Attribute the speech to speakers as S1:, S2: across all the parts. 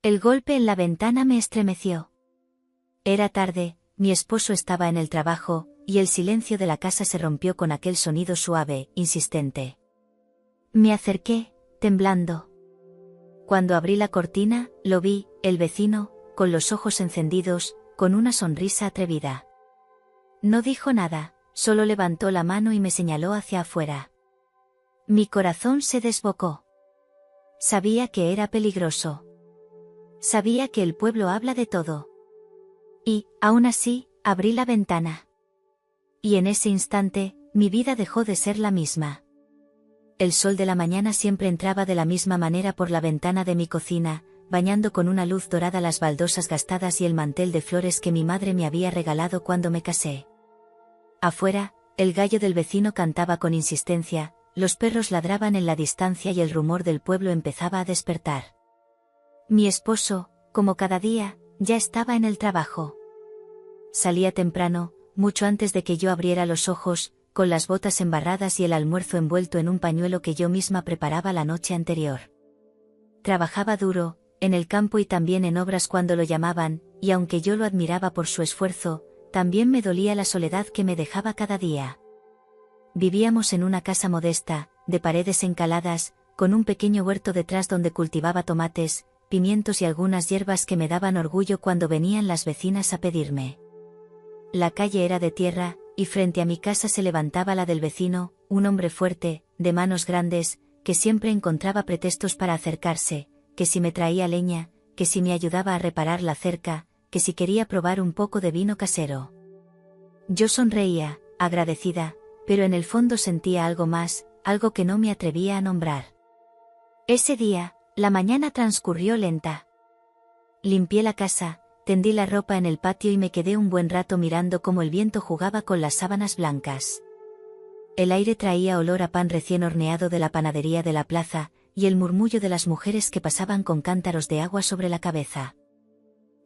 S1: El golpe en la ventana me estremeció. Era tarde, mi esposo estaba en el trabajo, y el silencio de la casa se rompió con aquel sonido suave, insistente. Me acerqué, temblando. Cuando abrí la cortina, lo vi, el vecino, con los ojos encendidos, con una sonrisa atrevida. No dijo nada, solo levantó la mano y me señaló hacia afuera. Mi corazón se desbocó. Sabía que era peligroso. Sabía que el pueblo habla de todo. Y, aún así, abrí la ventana. Y en ese instante, mi vida dejó de ser la misma. El sol de la mañana siempre entraba de la misma manera por la ventana de mi cocina, bañando con una luz dorada las baldosas gastadas y el mantel de flores que mi madre me había regalado cuando me casé. Afuera, el gallo del vecino cantaba con insistencia, los perros ladraban en la distancia y el rumor del pueblo empezaba a despertar. Mi esposo, como cada día, ya estaba en el trabajo. Salía temprano, mucho antes de que yo abriera los ojos, con las botas embarradas y el almuerzo envuelto en un pañuelo que yo misma preparaba la noche anterior. Trabajaba duro, en el campo y también en obras cuando lo llamaban, y aunque yo lo admiraba por su esfuerzo, también me dolía la soledad que me dejaba cada día. Vivíamos en una casa modesta, de paredes encaladas, con un pequeño huerto detrás donde cultivaba tomates, pimientos y algunas hierbas que me daban orgullo cuando venían las vecinas a pedirme. La calle era de tierra, y frente a mi casa se levantaba la del vecino, un hombre fuerte, de manos grandes, que siempre encontraba pretextos para acercarse, que si me traía leña, que si me ayudaba a reparar la cerca, que si quería probar un poco de vino casero. Yo sonreía, agradecida, pero en el fondo sentía algo más, algo que no me atrevía a nombrar. Ese día, la mañana transcurrió lenta. Limpié la casa, tendí la ropa en el patio y me quedé un buen rato mirando cómo el viento jugaba con las sábanas blancas. El aire traía olor a pan recién horneado de la panadería de la plaza, y el murmullo de las mujeres que pasaban con cántaros de agua sobre la cabeza.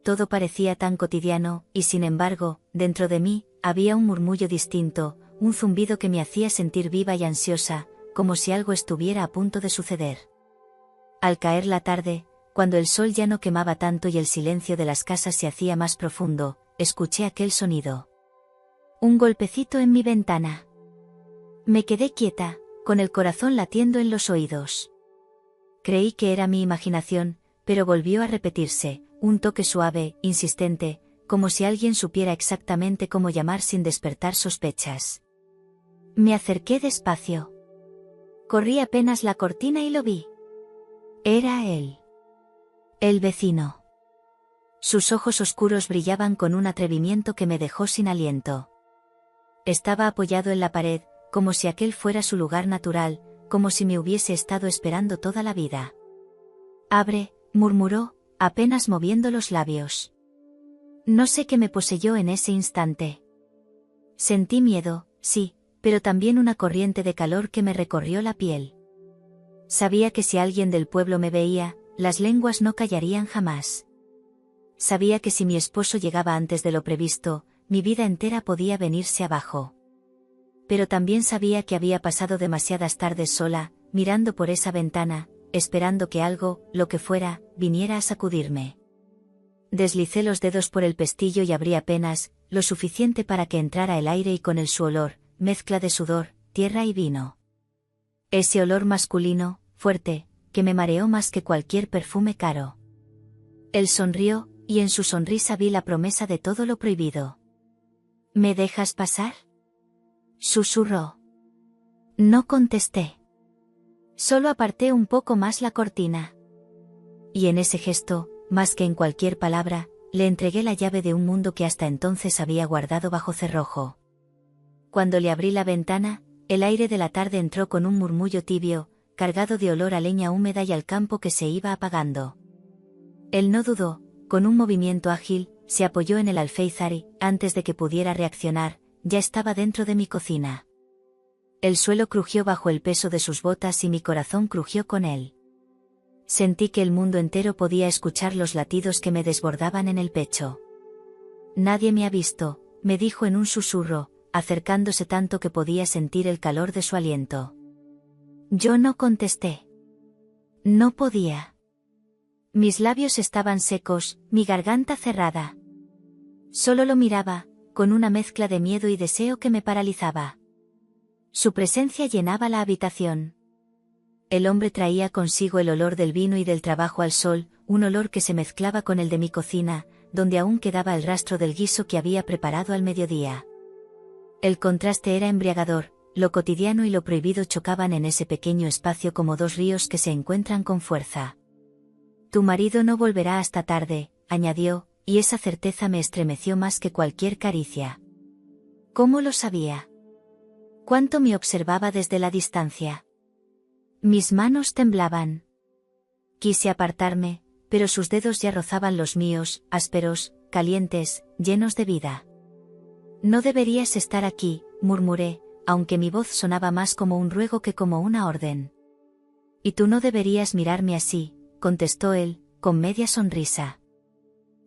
S1: Todo parecía tan cotidiano, y sin embargo, dentro de mí, había un murmullo distinto, un zumbido que me hacía sentir viva y ansiosa, como si algo estuviera a punto de suceder. Al caer la tarde, cuando el sol ya no quemaba tanto y el silencio de las casas se hacía más profundo, escuché aquel sonido. Un golpecito en mi ventana. Me quedé quieta, con el corazón latiendo en los oídos. Creí que era mi imaginación, pero volvió a repetirse, un toque suave, insistente, como si alguien supiera exactamente cómo llamar sin despertar sospechas. Me acerqué despacio. Corrí apenas la cortina y lo vi. Era él. El vecino. Sus ojos oscuros brillaban con un atrevimiento que me dejó sin aliento. Estaba apoyado en la pared, como si aquel fuera su lugar natural, como si me hubiese estado esperando toda la vida. Abre, murmuró, apenas moviendo los labios. No sé qué me poseyó en ese instante. Sentí miedo, sí, pero también una corriente de calor que me recorrió la piel. Sabía que si alguien del pueblo me veía, las lenguas no callarían jamás. Sabía que si mi esposo llegaba antes de lo previsto, mi vida entera podía venirse abajo. Pero también sabía que había pasado demasiadas tardes sola, mirando por esa ventana, esperando que algo, lo que fuera, viniera a sacudirme. Deslicé los dedos por el pestillo y abrí apenas, lo suficiente para que entrara el aire y con él su olor, mezcla de sudor, tierra y vino. Ese olor masculino, fuerte, que me mareó más que cualquier perfume caro. Él sonrió, y en su sonrisa vi la promesa de todo lo prohibido. ¿Me dejas pasar?, susurró. No contesté. Solo aparté un poco más la cortina. Y en ese gesto, más que en cualquier palabra, le entregué la llave de un mundo que hasta entonces había guardado bajo cerrojo. Cuando le abrí la ventana, el aire de la tarde entró con un murmullo tibio, cargado de olor a leña húmeda y al campo que se iba apagando. Él no dudó, con un movimiento ágil, se apoyó en el alféizar y, antes de que pudiera reaccionar, ya estaba dentro de mi cocina. El suelo crujió bajo el peso de sus botas y mi corazón crujió con él. Sentí que el mundo entero podía escuchar los latidos que me desbordaban en el pecho. Nadie me ha visto, me dijo en un susurro, acercándose tanto que podía sentir el calor de su aliento. Yo no contesté. No podía. Mis labios estaban secos, mi garganta cerrada. Solo lo miraba, con una mezcla de miedo y deseo que me paralizaba. Su presencia llenaba la habitación. El hombre traía consigo el olor del vino y del trabajo al sol, un olor que se mezclaba con el de mi cocina, donde aún quedaba el rastro del guiso que había preparado al mediodía. El contraste era embriagador, lo cotidiano y lo prohibido chocaban en ese pequeño espacio como dos ríos que se encuentran con fuerza. Tu marido no volverá hasta tarde, añadió, y esa certeza me estremeció más que cualquier caricia. ¿Cómo lo sabía? ¿Cuánto me observaba desde la distancia? Mis manos temblaban. Quise apartarme, pero sus dedos ya rozaban los míos, ásperos, calientes, llenos de vida. No deberías estar aquí, murmuré, aunque mi voz sonaba más como un ruego que como una orden. Y tú no deberías mirarme así, contestó él, con media sonrisa.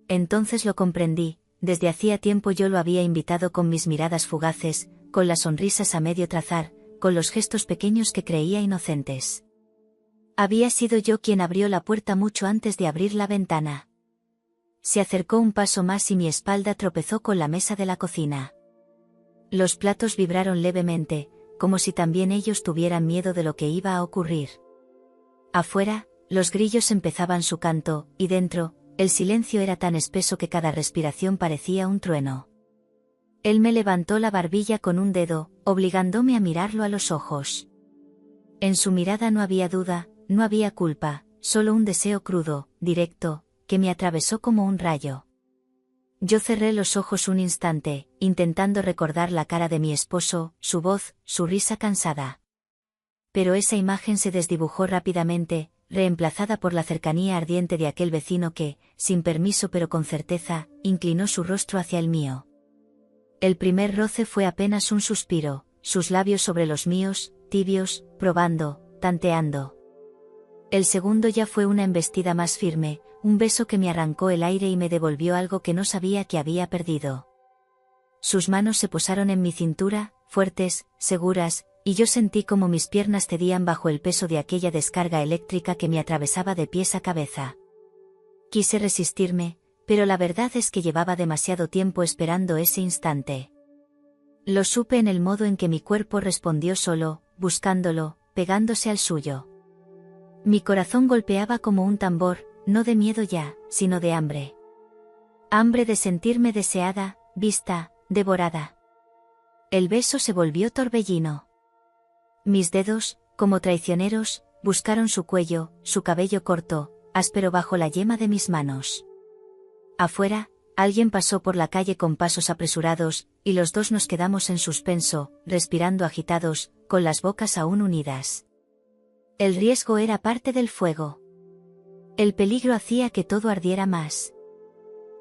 S1: Entonces lo comprendí, desde hacía tiempo yo lo había invitado con mis miradas fugaces, con las sonrisas a medio trazar, con los gestos pequeños que creía inocentes. Había sido yo quien abrió la puerta mucho antes de abrir la ventana. Se acercó un paso más y mi espalda tropezó con la mesa de la cocina. Los platos vibraron levemente, como si también ellos tuvieran miedo de lo que iba a ocurrir. Afuera, los grillos empezaban su canto, y dentro, el silencio era tan espeso que cada respiración parecía un trueno. Él me levantó la barbilla con un dedo, obligándome a mirarlo a los ojos. En su mirada no había duda, no había culpa, solo un deseo crudo, directo, que me atravesó como un rayo. Yo cerré los ojos un instante, intentando recordar la cara de mi esposo, su voz, su risa cansada. Pero esa imagen se desdibujó rápidamente, reemplazada por la cercanía ardiente de aquel vecino que, sin permiso pero con certeza, inclinó su rostro hacia el mío. El primer roce fue apenas un suspiro, sus labios sobre los míos, tibios, probando, tanteando. El segundo ya fue una embestida más firme, un beso que me arrancó el aire y me devolvió algo que no sabía que había perdido. Sus manos se posaron en mi cintura, fuertes, seguras, y yo sentí como mis piernas cedían bajo el peso de aquella descarga eléctrica que me atravesaba de pies a cabeza. Quise resistirme, pero la verdad es que llevaba demasiado tiempo esperando ese instante. Lo supe en el modo en que mi cuerpo respondió solo, buscándolo, pegándose al suyo. Mi corazón golpeaba como un tambor, no de miedo ya, sino de hambre. Hambre de sentirme deseada, vista, devorada. El beso se volvió torbellino. Mis dedos, como traicioneros, buscaron su cuello, su cabello corto, áspero bajo la yema de mis manos. Afuera, alguien pasó por la calle con pasos apresurados, y los dos nos quedamos en suspenso, respirando agitados, con las bocas aún unidas. El riesgo era parte del fuego. El peligro hacía que todo ardiera más.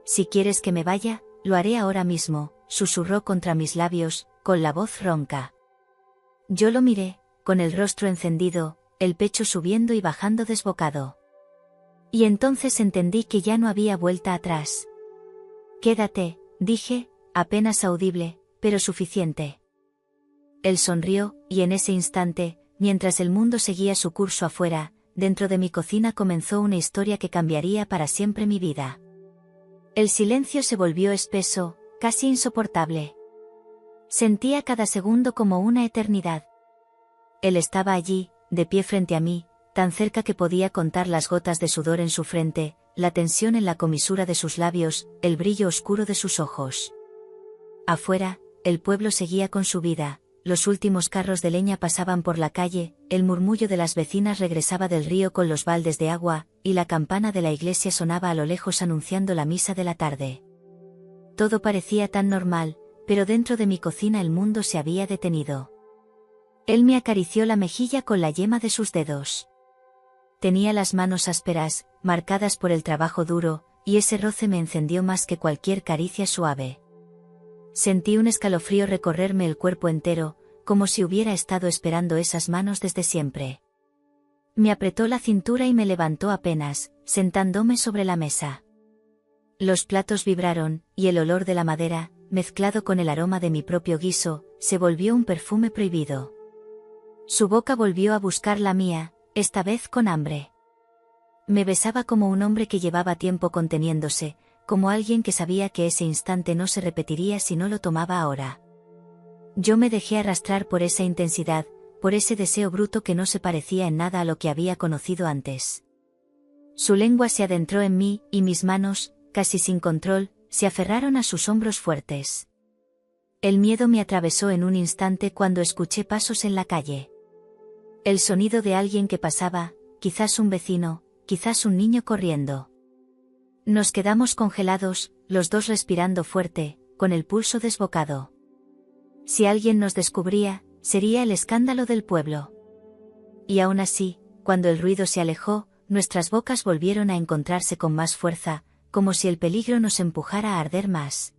S1: Si quieres que me vaya, lo haré ahora mismo, susurró contra mis labios, con la voz ronca. Yo lo miré, con el rostro encendido, el pecho subiendo y bajando desbocado. Y entonces entendí que ya no había vuelta atrás. Quédate, dije, apenas audible, pero suficiente. Él sonrió, y en ese instante, mientras el mundo seguía su curso afuera, dentro de mi cocina comenzó una historia que cambiaría para siempre mi vida. El silencio se volvió espeso, casi insoportable. Sentía cada segundo como una eternidad. Él estaba allí, de pie frente a mí, tan cerca que podía contar las gotas de sudor en su frente, la tensión en la comisura de sus labios, el brillo oscuro de sus ojos. Afuera, el pueblo seguía con su vida, los últimos carros de leña pasaban por la calle, el murmullo de las vecinas regresaba del río con los baldes de agua, y la campana de la iglesia sonaba a lo lejos anunciando la misa de la tarde. Todo parecía tan normal, pero dentro de mi cocina el mundo se había detenido. Él me acarició la mejilla con la yema de sus dedos. Tenía las manos ásperas, marcadas por el trabajo duro, y ese roce me encendió más que cualquier caricia suave. Sentí un escalofrío recorrerme el cuerpo entero, como si hubiera estado esperando esas manos desde siempre. Me apretó la cintura y me levantó apenas, sentándome sobre la mesa. Los platos vibraron, y el olor de la madera, mezclado con el aroma de mi propio guiso, se volvió un perfume prohibido. Su boca volvió a buscar la mía, esta vez con hambre. Me besaba como un hombre que llevaba tiempo conteniéndose, como alguien que sabía que ese instante no se repetiría si no lo tomaba ahora. Yo me dejé arrastrar por esa intensidad, por ese deseo bruto que no se parecía en nada a lo que había conocido antes. Su lengua se adentró en mí, y mis manos, casi sin control, se aferraron a sus hombros fuertes. El miedo me atravesó en un instante cuando escuché pasos en la calle. El sonido de alguien que pasaba, quizás un vecino, quizás un niño corriendo. Nos quedamos congelados, los dos respirando fuerte, con el pulso desbocado. Si alguien nos descubría, sería el escándalo del pueblo. Y aún así, cuando el ruido se alejó, nuestras bocas volvieron a encontrarse con más fuerza, como si el peligro nos empujara a arder más.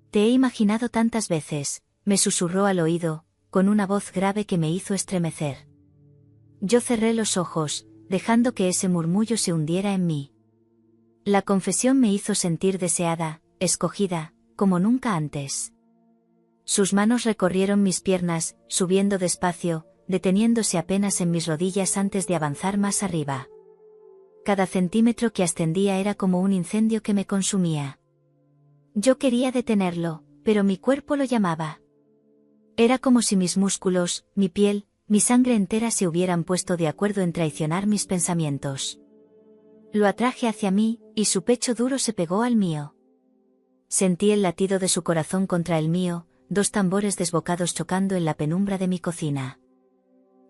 S1: Te he imaginado tantas veces, me susurró al oído, con una voz grave que me hizo estremecer. Yo cerré los ojos, dejando que ese murmullo se hundiera en mí. La confesión me hizo sentir deseada, escogida, como nunca antes. Sus manos recorrieron mis piernas, subiendo despacio, deteniéndose apenas en mis rodillas antes de avanzar más arriba. Cada centímetro que ascendía era como un incendio que me consumía. Yo quería detenerlo, pero mi cuerpo lo llamaba. Era como si mis músculos, mi piel, mi sangre entera se hubieran puesto de acuerdo en traicionar mis pensamientos. Lo atraje hacia mí, y su pecho duro se pegó al mío. Sentí el latido de su corazón contra el mío, dos tambores desbocados chocando en la penumbra de mi cocina.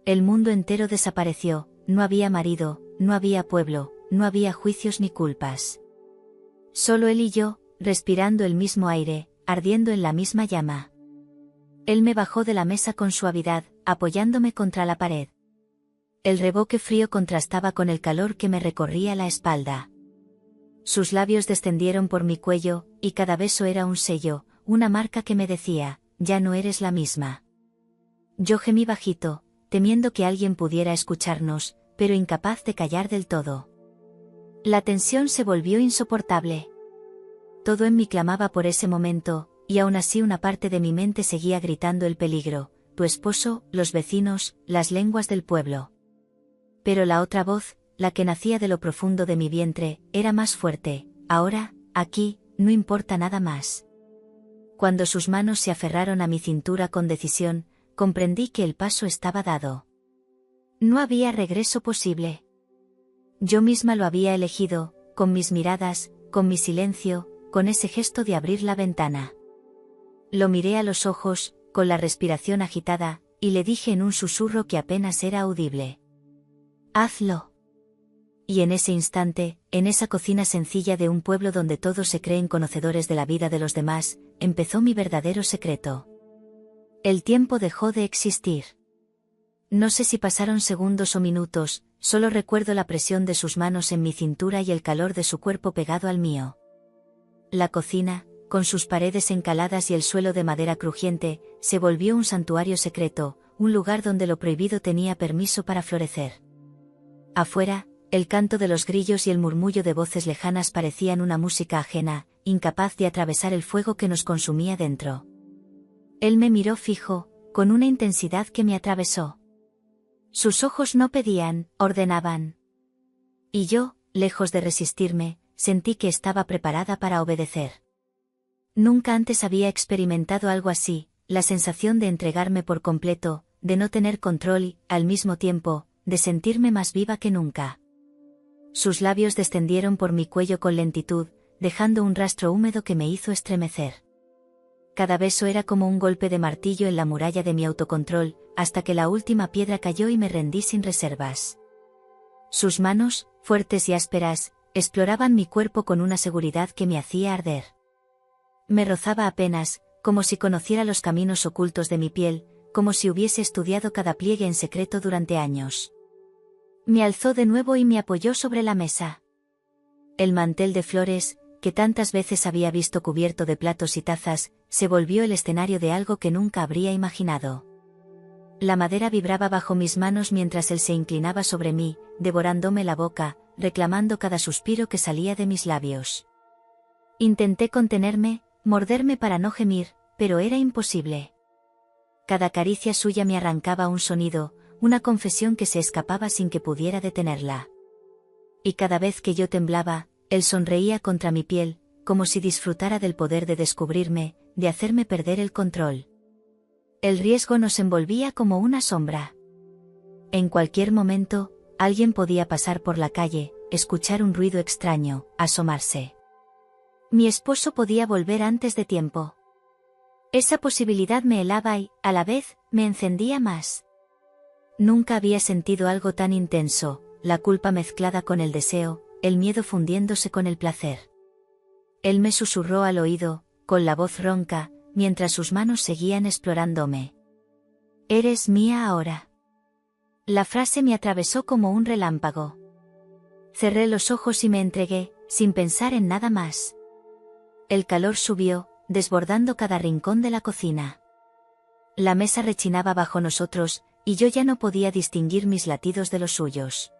S1: El mundo entero desapareció, no había marido, no había pueblo, no había juicios ni culpas. Solo él y yo, respirando el mismo aire, ardiendo en la misma llama. Él me bajó de la mesa con suavidad, apoyándome contra la pared. El reboque frío contrastaba con el calor que me recorría la espalda. Sus labios descendieron por mi cuello, y cada beso era un sello, una marca que me decía, ya no eres la misma. Yo gemí bajito, temiendo que alguien pudiera escucharnos, pero incapaz de callar del todo. La tensión se volvió insoportable. Todo en mí clamaba por ese momento, y aún así una parte de mi mente seguía gritando el peligro, tu esposo, los vecinos, las lenguas del pueblo. Pero la otra voz, la que nacía de lo profundo de mi vientre, era más fuerte. Ahora, aquí, no importa nada más. Cuando sus manos se aferraron a mi cintura con decisión, comprendí que el paso estaba dado. No había regreso posible. Yo misma lo había elegido, con mis miradas, con mi silencio, con ese gesto de abrir la ventana. Lo miré a los ojos, con la respiración agitada, y le dije en un susurro que apenas era audible. Hazlo. Y en ese instante, en esa cocina sencilla de un pueblo donde todos se creen conocedores de la vida de los demás, empezó mi verdadero secreto. El tiempo dejó de existir. No sé si pasaron segundos o minutos, solo recuerdo la presión de sus manos en mi cintura y el calor de su cuerpo pegado al mío. La cocina, con sus paredes encaladas y el suelo de madera crujiente, se volvió un santuario secreto, un lugar donde lo prohibido tenía permiso para florecer. Afuera, el canto de los grillos y el murmullo de voces lejanas parecían una música ajena, incapaz de atravesar el fuego que nos consumía dentro. Él me miró fijo, con una intensidad que me atravesó. Sus ojos no pedían, ordenaban. Y yo, lejos de resistirme, sentí que estaba preparada para obedecer. Nunca antes había experimentado algo así, la sensación de entregarme por completo, de no tener control y, al mismo tiempo, de sentirme más viva que nunca. Sus labios descendieron por mi cuello con lentitud, dejando un rastro húmedo que me hizo estremecer. Cada beso era como un golpe de martillo en la muralla de mi autocontrol, hasta que la última piedra cayó y me rendí sin reservas. Sus manos, fuertes y ásperas, exploraban mi cuerpo con una seguridad que me hacía arder. Me rozaba apenas, como si conociera los caminos ocultos de mi piel, como si hubiese estudiado cada pliegue en secreto durante años. Me alzó de nuevo y me apoyó sobre la mesa. El mantel de flores, que tantas veces había visto cubierto de platos y tazas, se volvió el escenario de algo que nunca habría imaginado. La madera vibraba bajo mis manos mientras él se inclinaba sobre mí, devorándome la boca, reclamando cada suspiro que salía de mis labios. Intenté contenerme, morderme para no gemir, pero era imposible. Cada caricia suya me arrancaba un sonido, una confesión que se escapaba sin que pudiera detenerla. Y cada vez que yo temblaba, él sonreía contra mi piel, como si disfrutara del poder de descubrirme, de hacerme perder el control. El riesgo nos envolvía como una sombra. En cualquier momento, alguien podía pasar por la calle, escuchar un ruido extraño, asomarse. Mi esposo podía volver antes de tiempo. Esa posibilidad me helaba y, a la vez, me encendía más. Nunca había sentido algo tan intenso, la culpa mezclada con el deseo, el miedo fundiéndose con el placer. Él me susurró al oído, con la voz ronca, mientras sus manos seguían explorándome. «Eres mía ahora». La frase me atravesó como un relámpago. Cerré los ojos y me entregué, sin pensar en nada más. El calor subió, desbordando cada rincón de la cocina. La mesa rechinaba bajo nosotros, y yo ya no podía distinguir mis latidos de los suyos.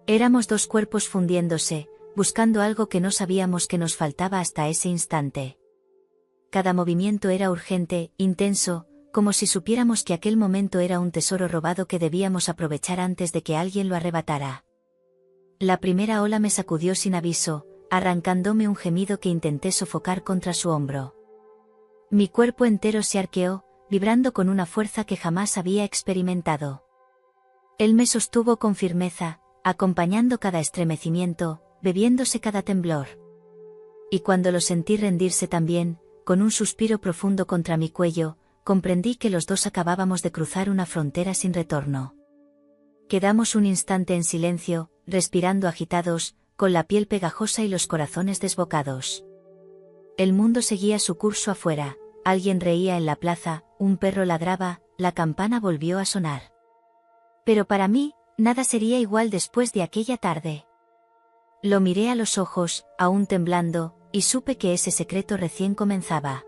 S1: Éramos dos cuerpos fundiéndose, buscando algo que no sabíamos que nos faltaba hasta ese instante. Cada movimiento era urgente, intenso, como si supiéramos que aquel momento era un tesoro robado que debíamos aprovechar antes de que alguien lo arrebatara. La primera ola me sacudió sin aviso, arrancándome un gemido que intenté sofocar contra su hombro. Mi cuerpo entero se arqueó, vibrando con una fuerza que jamás había experimentado. Él me sostuvo con firmeza, acompañando cada estremecimiento, bebiéndose cada temblor. Y cuando lo sentí rendirse también, con un suspiro profundo contra mi cuello, comprendí que los dos acabábamos de cruzar una frontera sin retorno. Quedamos un instante en silencio, respirando agitados, con la piel pegajosa y los corazones desbocados. El mundo seguía su curso afuera, alguien reía en la plaza, un perro ladraba, la campana volvió a sonar. Pero para mí, nada sería igual después de aquella tarde. Lo miré a los ojos, aún temblando, y supe que ese secreto recién comenzaba.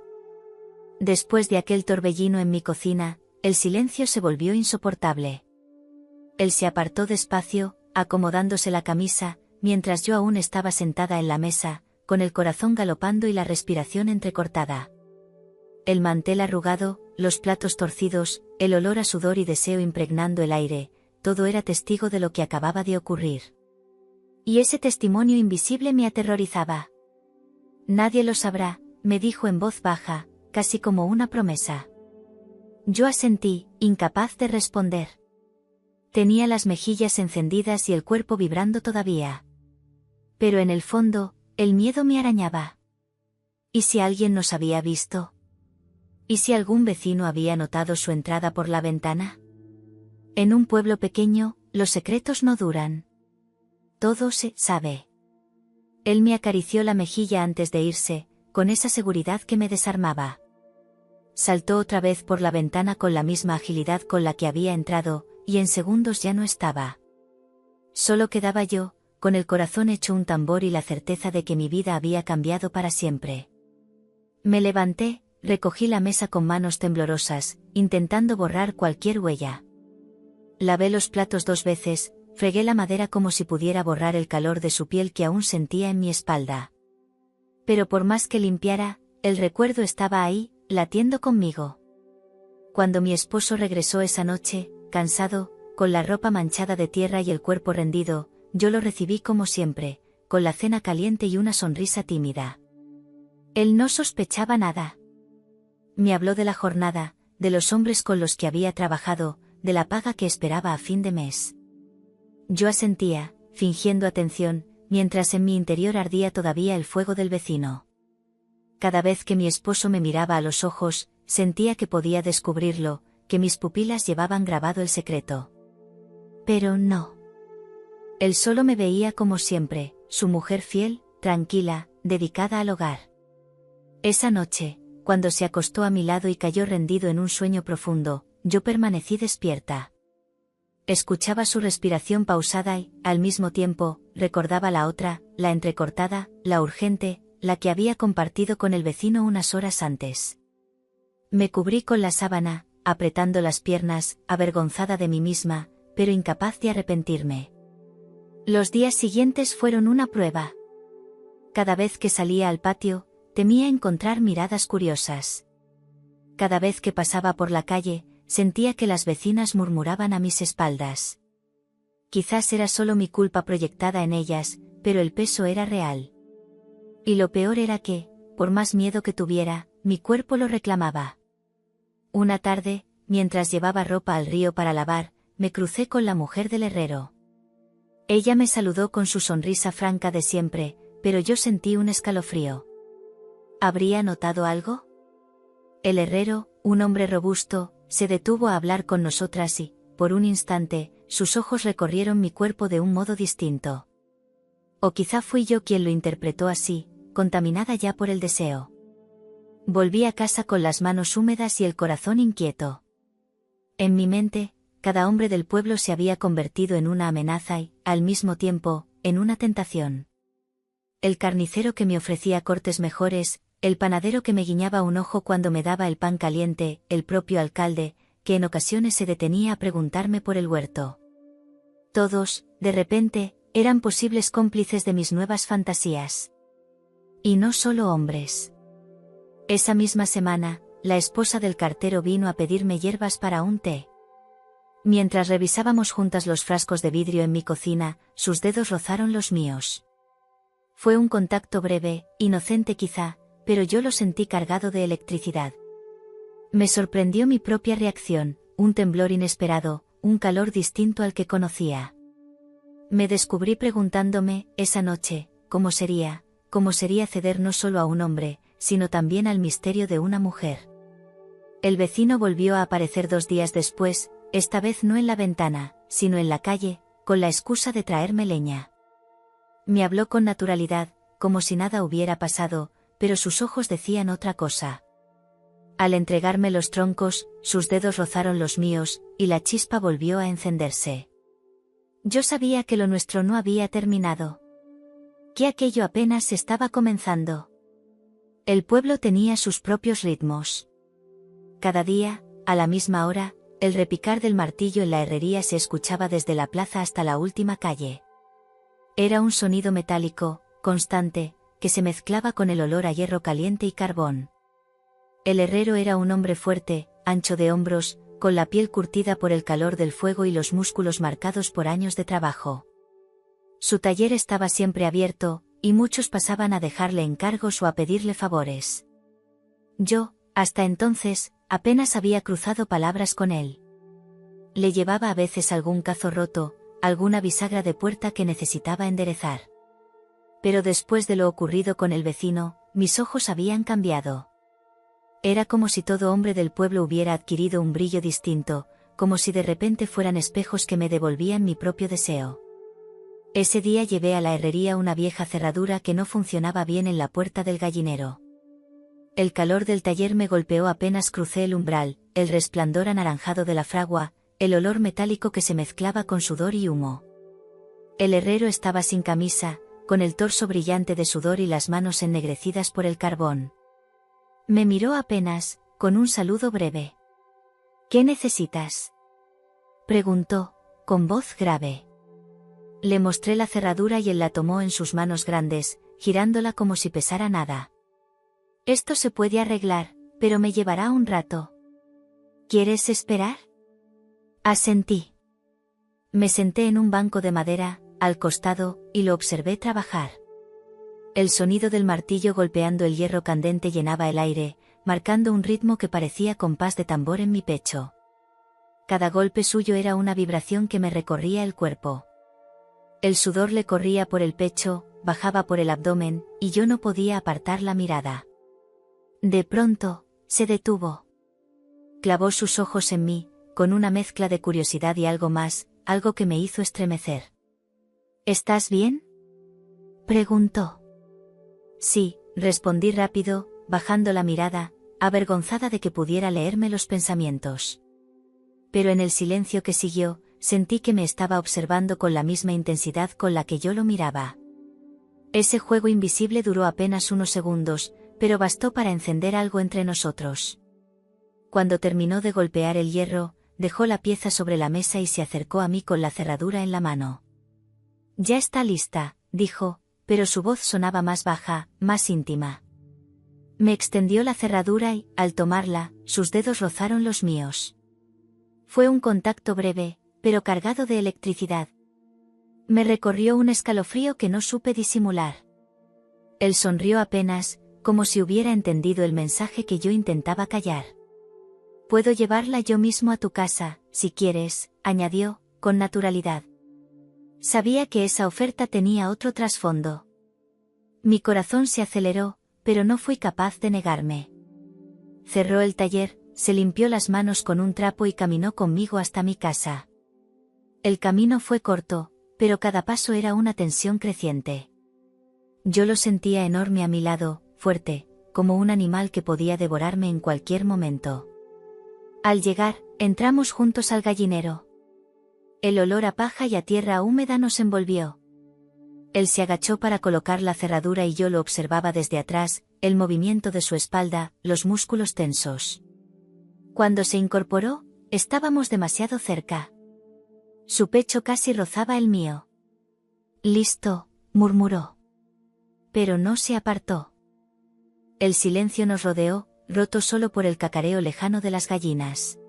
S1: Después de aquel torbellino en mi cocina, el silencio se volvió insoportable. Él se apartó despacio, acomodándose la camisa, mientras yo aún estaba sentada en la mesa, con el corazón galopando y la respiración entrecortada. El mantel arrugado, los platos torcidos, el olor a sudor y deseo impregnando el aire, todo era testigo de lo que acababa de ocurrir. Y ese testimonio invisible me aterrorizaba. «Nadie lo sabrá», me dijo en voz baja, casi como una promesa. Yo asentí, incapaz de responder. Tenía las mejillas encendidas y el cuerpo vibrando todavía. Pero en el fondo, el miedo me arañaba. ¿Y si alguien nos había visto? ¿Y si algún vecino había notado su entrada por la ventana? En un pueblo pequeño, los secretos no duran. Todo se sabe. Él me acarició la mejilla antes de irse, con esa seguridad que me desarmaba. Saltó otra vez por la ventana con la misma agilidad con la que había entrado, y en segundos ya no estaba. Solo quedaba yo, con el corazón hecho un tambor y la certeza de que mi vida había cambiado para siempre. Me levanté, recogí la mesa con manos temblorosas, intentando borrar cualquier huella. Lavé los platos 2 veces, fregué la madera como si pudiera borrar el calor de su piel que aún sentía en mi espalda. Pero por más que limpiara, el recuerdo estaba ahí, latiendo conmigo. Cuando mi esposo regresó esa noche, cansado, con la ropa manchada de tierra y el cuerpo rendido, yo lo recibí como siempre, con la cena caliente y una sonrisa tímida. Él no sospechaba nada. Me habló de la jornada, de los hombres con los que había trabajado, de la paga que esperaba a fin de mes. Yo asentía, fingiendo atención, mientras en mi interior ardía todavía el fuego del vecino. Cada vez que mi esposo me miraba a los ojos, sentía que podía descubrirlo, que mis pupilas llevaban grabado el secreto. Pero no. Él solo me veía como siempre, su mujer fiel, tranquila, dedicada al hogar. Esa noche, cuando se acostó a mi lado y cayó rendido en un sueño profundo, yo permanecí despierta. Escuchaba su respiración pausada y, al mismo tiempo, recordaba la otra, la entrecortada, la urgente, la que había compartido con el vecino unas horas antes. Me cubrí con la sábana, apretando las piernas, avergonzada de mí misma, pero incapaz de arrepentirme. Los días siguientes fueron una prueba. Cada vez que salía al patio, temía encontrar miradas curiosas. Cada vez que pasaba por la calle, sentía que las vecinas murmuraban a mis espaldas: Quizás era solo mi culpa proyectada en ellas, pero el peso era real. Y lo peor era que, por más miedo que tuviera, mi cuerpo lo reclamaba. Una tarde, mientras llevaba ropa al río para lavar, me crucé con la mujer del herrero. Ella me saludó con su sonrisa franca de siempre, pero yo sentí un escalofrío. ¿Habría notado algo? El herrero, un hombre robusto, se detuvo a hablar con nosotras y, por un instante, sus ojos recorrieron mi cuerpo de un modo distinto. O quizá fui yo quien lo interpretó así, contaminada ya por el deseo. Volví a casa con las manos húmedas y el corazón inquieto. En mi mente, cada hombre del pueblo se había convertido en una amenaza y, al mismo tiempo, en una tentación. El carnicero que me ofrecía cortes mejores, el panadero que me guiñaba un ojo cuando me daba el pan caliente, el propio alcalde, que en ocasiones se detenía a preguntarme por el huerto. Todos, de repente, eran posibles cómplices de mis nuevas fantasías. Y no solo hombres. Esa misma semana, la esposa del cartero vino a pedirme hierbas para un té. Mientras revisábamos juntas los frascos de vidrio en mi cocina, sus dedos rozaron los míos. Fue un contacto breve, inocente quizá, pero yo lo sentí cargado de electricidad. Me sorprendió mi propia reacción, un temblor inesperado, un calor distinto al que conocía. Me descubrí preguntándome, esa noche, ¿cómo sería ceder no solo a un hombre, sino también al misterio de una mujer? El vecino volvió a aparecer 2 días después, esta vez no en la ventana, sino en la calle, con la excusa de traerme leña. Me habló con naturalidad, como si nada hubiera pasado, pero sus ojos decían otra cosa. Al entregarme los troncos, sus dedos rozaron los míos, y la chispa volvió a encenderse. Yo sabía que lo nuestro no había terminado. Que aquello apenas estaba comenzando. El pueblo tenía sus propios ritmos. Cada día, a la misma hora, el repicar del martillo en la herrería se escuchaba desde la plaza hasta la última calle. Era un sonido metálico, constante, que se mezclaba con el olor a hierro caliente y carbón. El herrero era un hombre fuerte, ancho de hombros, con la piel curtida por el calor del fuego y los músculos marcados por años de trabajo. Su taller estaba siempre abierto, y muchos pasaban a dejarle encargos o a pedirle favores. Yo, hasta entonces, apenas había cruzado palabras con él. Le llevaba a veces algún cazo roto, alguna bisagra de puerta que necesitaba enderezar. Pero después de lo ocurrido con el vecino, mis ojos habían cambiado. Era como si todo hombre del pueblo hubiera adquirido un brillo distinto, como si de repente fueran espejos que me devolvían mi propio deseo. Ese día llevé a la herrería una vieja cerradura que no funcionaba bien en la puerta del gallinero. El calor del taller me golpeó apenas crucé el umbral, el resplandor anaranjado de la fragua, el olor metálico que se mezclaba con sudor y humo. El herrero estaba sin camisa, con el torso brillante de sudor y las manos ennegrecidas por el carbón. Me miró apenas, con un saludo breve. ¿Qué necesitas?, preguntó, con voz grave. Le mostré la cerradura y él la tomó en sus manos grandes, girándola como si pesara nada. Esto se puede arreglar, pero me llevará un rato. ¿Quieres esperar? Asentí. Me senté en un banco de madera, al costado, y lo observé trabajar. El sonido del martillo golpeando el hierro candente llenaba el aire, marcando un ritmo que parecía compás de tambor en mi pecho. Cada golpe suyo era una vibración que me recorría el cuerpo. El sudor le corría por el pecho, bajaba por el abdomen, y yo no podía apartar la mirada. De pronto, se detuvo. Clavó sus ojos en mí, con una mezcla de curiosidad y algo más, algo que me hizo estremecer. ¿Estás bien?, preguntó. Sí, respondí rápido, bajando la mirada, avergonzada de que pudiera leerme los pensamientos. Pero en el silencio que siguió, sentí que me estaba observando con la misma intensidad con la que yo lo miraba. Ese juego invisible duró apenas unos segundos, pero bastó para encender algo entre nosotros. Cuando terminó de golpear el hierro, dejó la pieza sobre la mesa y se acercó a mí con la cerradura en la mano. Ya está lista, dijo, pero su voz sonaba más baja, más íntima. Me extendió la cerradura y, al tomarla, sus dedos rozaron los míos. Fue un contacto breve, pero cargado de electricidad. Me recorrió un escalofrío que no supe disimular. Él sonrió apenas, como si hubiera entendido el mensaje que yo intentaba callar. Puedo llevarla yo mismo a tu casa, si quieres, añadió, con naturalidad. Sabía que esa oferta tenía otro trasfondo. Mi corazón se aceleró, pero no fui capaz de negarme. Cerró el taller, se limpió las manos con un trapo y caminó conmigo hasta mi casa. El camino fue corto, pero cada paso era una tensión creciente. Yo lo sentía enorme a mi lado, fuerte, como un animal que podía devorarme en cualquier momento. Al llegar, entramos juntos al gallinero. El olor a paja y a tierra húmeda nos envolvió. Él se agachó para colocar la cerradura y yo lo observaba desde atrás, el movimiento de su espalda, los músculos tensos. Cuando se incorporó, estábamos demasiado cerca. Su pecho casi rozaba el mío. «Listo», murmuró. Pero no se apartó. El silencio nos rodeó, roto solo por el cacareo lejano de las gallinas.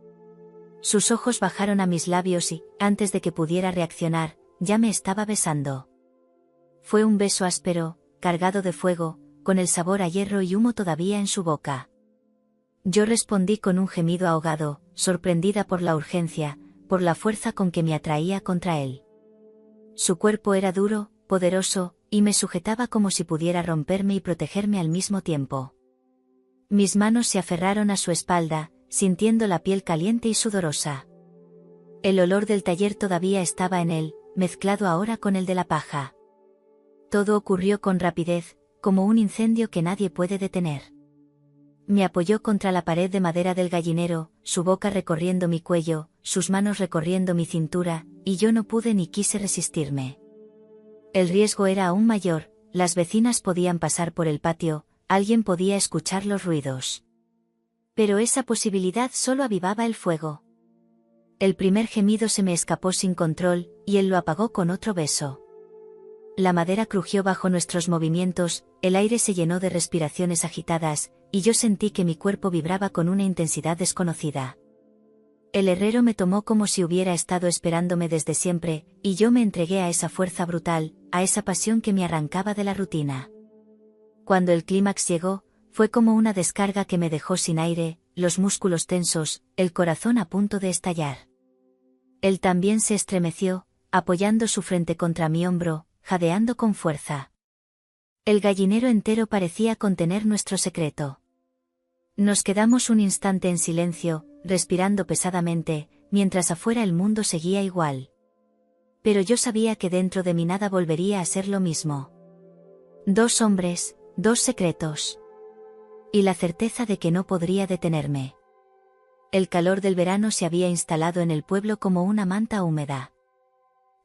S1: Sus ojos bajaron a mis labios y, antes de que pudiera reaccionar, ya me estaba besando. Fue un beso áspero, cargado de fuego, con el sabor a hierro y humo todavía en su boca. Yo respondí con un gemido ahogado, sorprendida por la urgencia, por la fuerza con que me atraía contra él. Su cuerpo era duro, poderoso, y me sujetaba como si pudiera romperme y protegerme al mismo tiempo. Mis manos se aferraron a su espalda, sintiendo la piel caliente y sudorosa. El olor del taller todavía estaba en él, mezclado ahora con el de la paja. Todo ocurrió con rapidez, como un incendio que nadie puede detener. Me apoyó contra la pared de madera del gallinero, su boca recorriendo mi cuello, sus manos recorriendo mi cintura, y yo no pude ni quise resistirme. El riesgo era aún mayor, las vecinas podían pasar por el patio, alguien podía escuchar los ruidos. Pero esa posibilidad solo avivaba el fuego. El primer gemido se me escapó sin control, y él lo apagó con otro beso. La madera crujió bajo nuestros movimientos, el aire se llenó de respiraciones agitadas, y yo sentí que mi cuerpo vibraba con una intensidad desconocida. El herrero me tomó como si hubiera estado esperándome desde siempre, y yo me entregué a esa fuerza brutal, a esa pasión que me arrancaba de la rutina. Cuando el clímax llegó, fue como una descarga que me dejó sin aire, los músculos tensos, el corazón a punto de estallar. Él también se estremeció, apoyando su frente contra mi hombro, jadeando con fuerza. El gallinero entero parecía contener nuestro secreto. Nos quedamos un instante en silencio, respirando pesadamente, mientras afuera el mundo seguía igual. Pero yo sabía que dentro de mí nada volvería a ser lo mismo. 2 hombres, 2 secretos. Y la certeza de que no podría detenerme. El calor del verano se había instalado en el pueblo como una manta húmeda.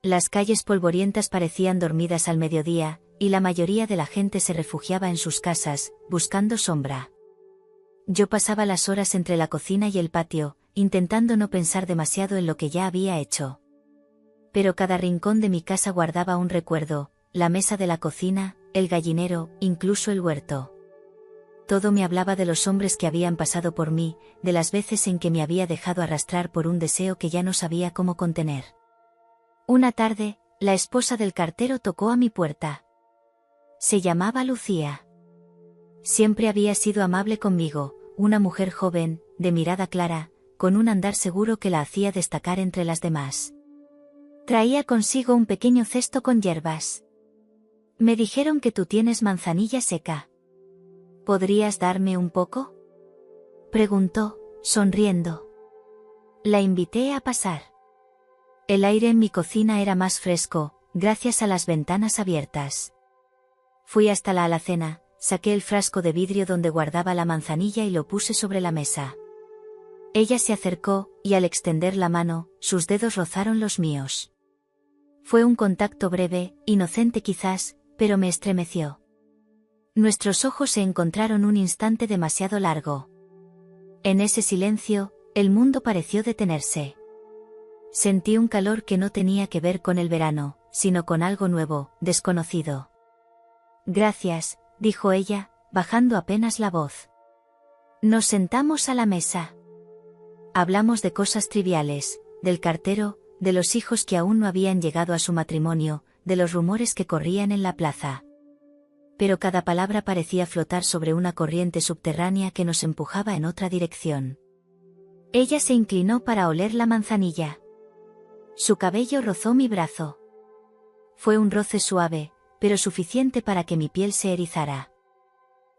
S1: Las calles polvorientas parecían dormidas al mediodía, y la mayoría de la gente se refugiaba en sus casas, buscando sombra. Yo pasaba las horas entre la cocina y el patio, intentando no pensar demasiado en lo que ya había hecho. Pero cada rincón de mi casa guardaba un recuerdo, la mesa de la cocina, el gallinero, incluso el huerto. Todo me hablaba de los hombres que habían pasado por mí, de las veces en que me había dejado arrastrar por un deseo que ya no sabía cómo contener. Una tarde, la esposa del cartero tocó a mi puerta. Se llamaba Lucía. Siempre había sido amable conmigo, una mujer joven, de mirada clara, con un andar seguro que la hacía destacar entre las demás. Traía consigo un pequeño cesto con hierbas. Me dijeron que tú tienes manzanilla seca. ¿Podrías darme un poco?, preguntó, sonriendo. La invité a pasar. El aire en mi cocina era más fresco, gracias a las ventanas abiertas. Fui hasta la alacena, saqué el frasco de vidrio donde guardaba la manzanilla y lo puse sobre la mesa. Ella se acercó, y al extender la mano, sus dedos rozaron los míos. Fue un contacto breve, inocente quizás, pero me estremeció. Nuestros ojos se encontraron un instante demasiado largo. En ese silencio, el mundo pareció detenerse. Sentí un calor que no tenía que ver con el verano, sino con algo nuevo, desconocido. Gracias, dijo ella, bajando apenas la voz. Nos sentamos a la mesa. Hablamos de cosas triviales, del cartero, de los hijos que aún no habían llegado a su matrimonio, de los rumores que corrían en la plaza. Pero cada palabra parecía flotar sobre una corriente subterránea que nos empujaba en otra dirección. Ella se inclinó para oler la manzanilla. Su cabello rozó mi brazo. Fue un roce suave, pero suficiente para que mi piel se erizara.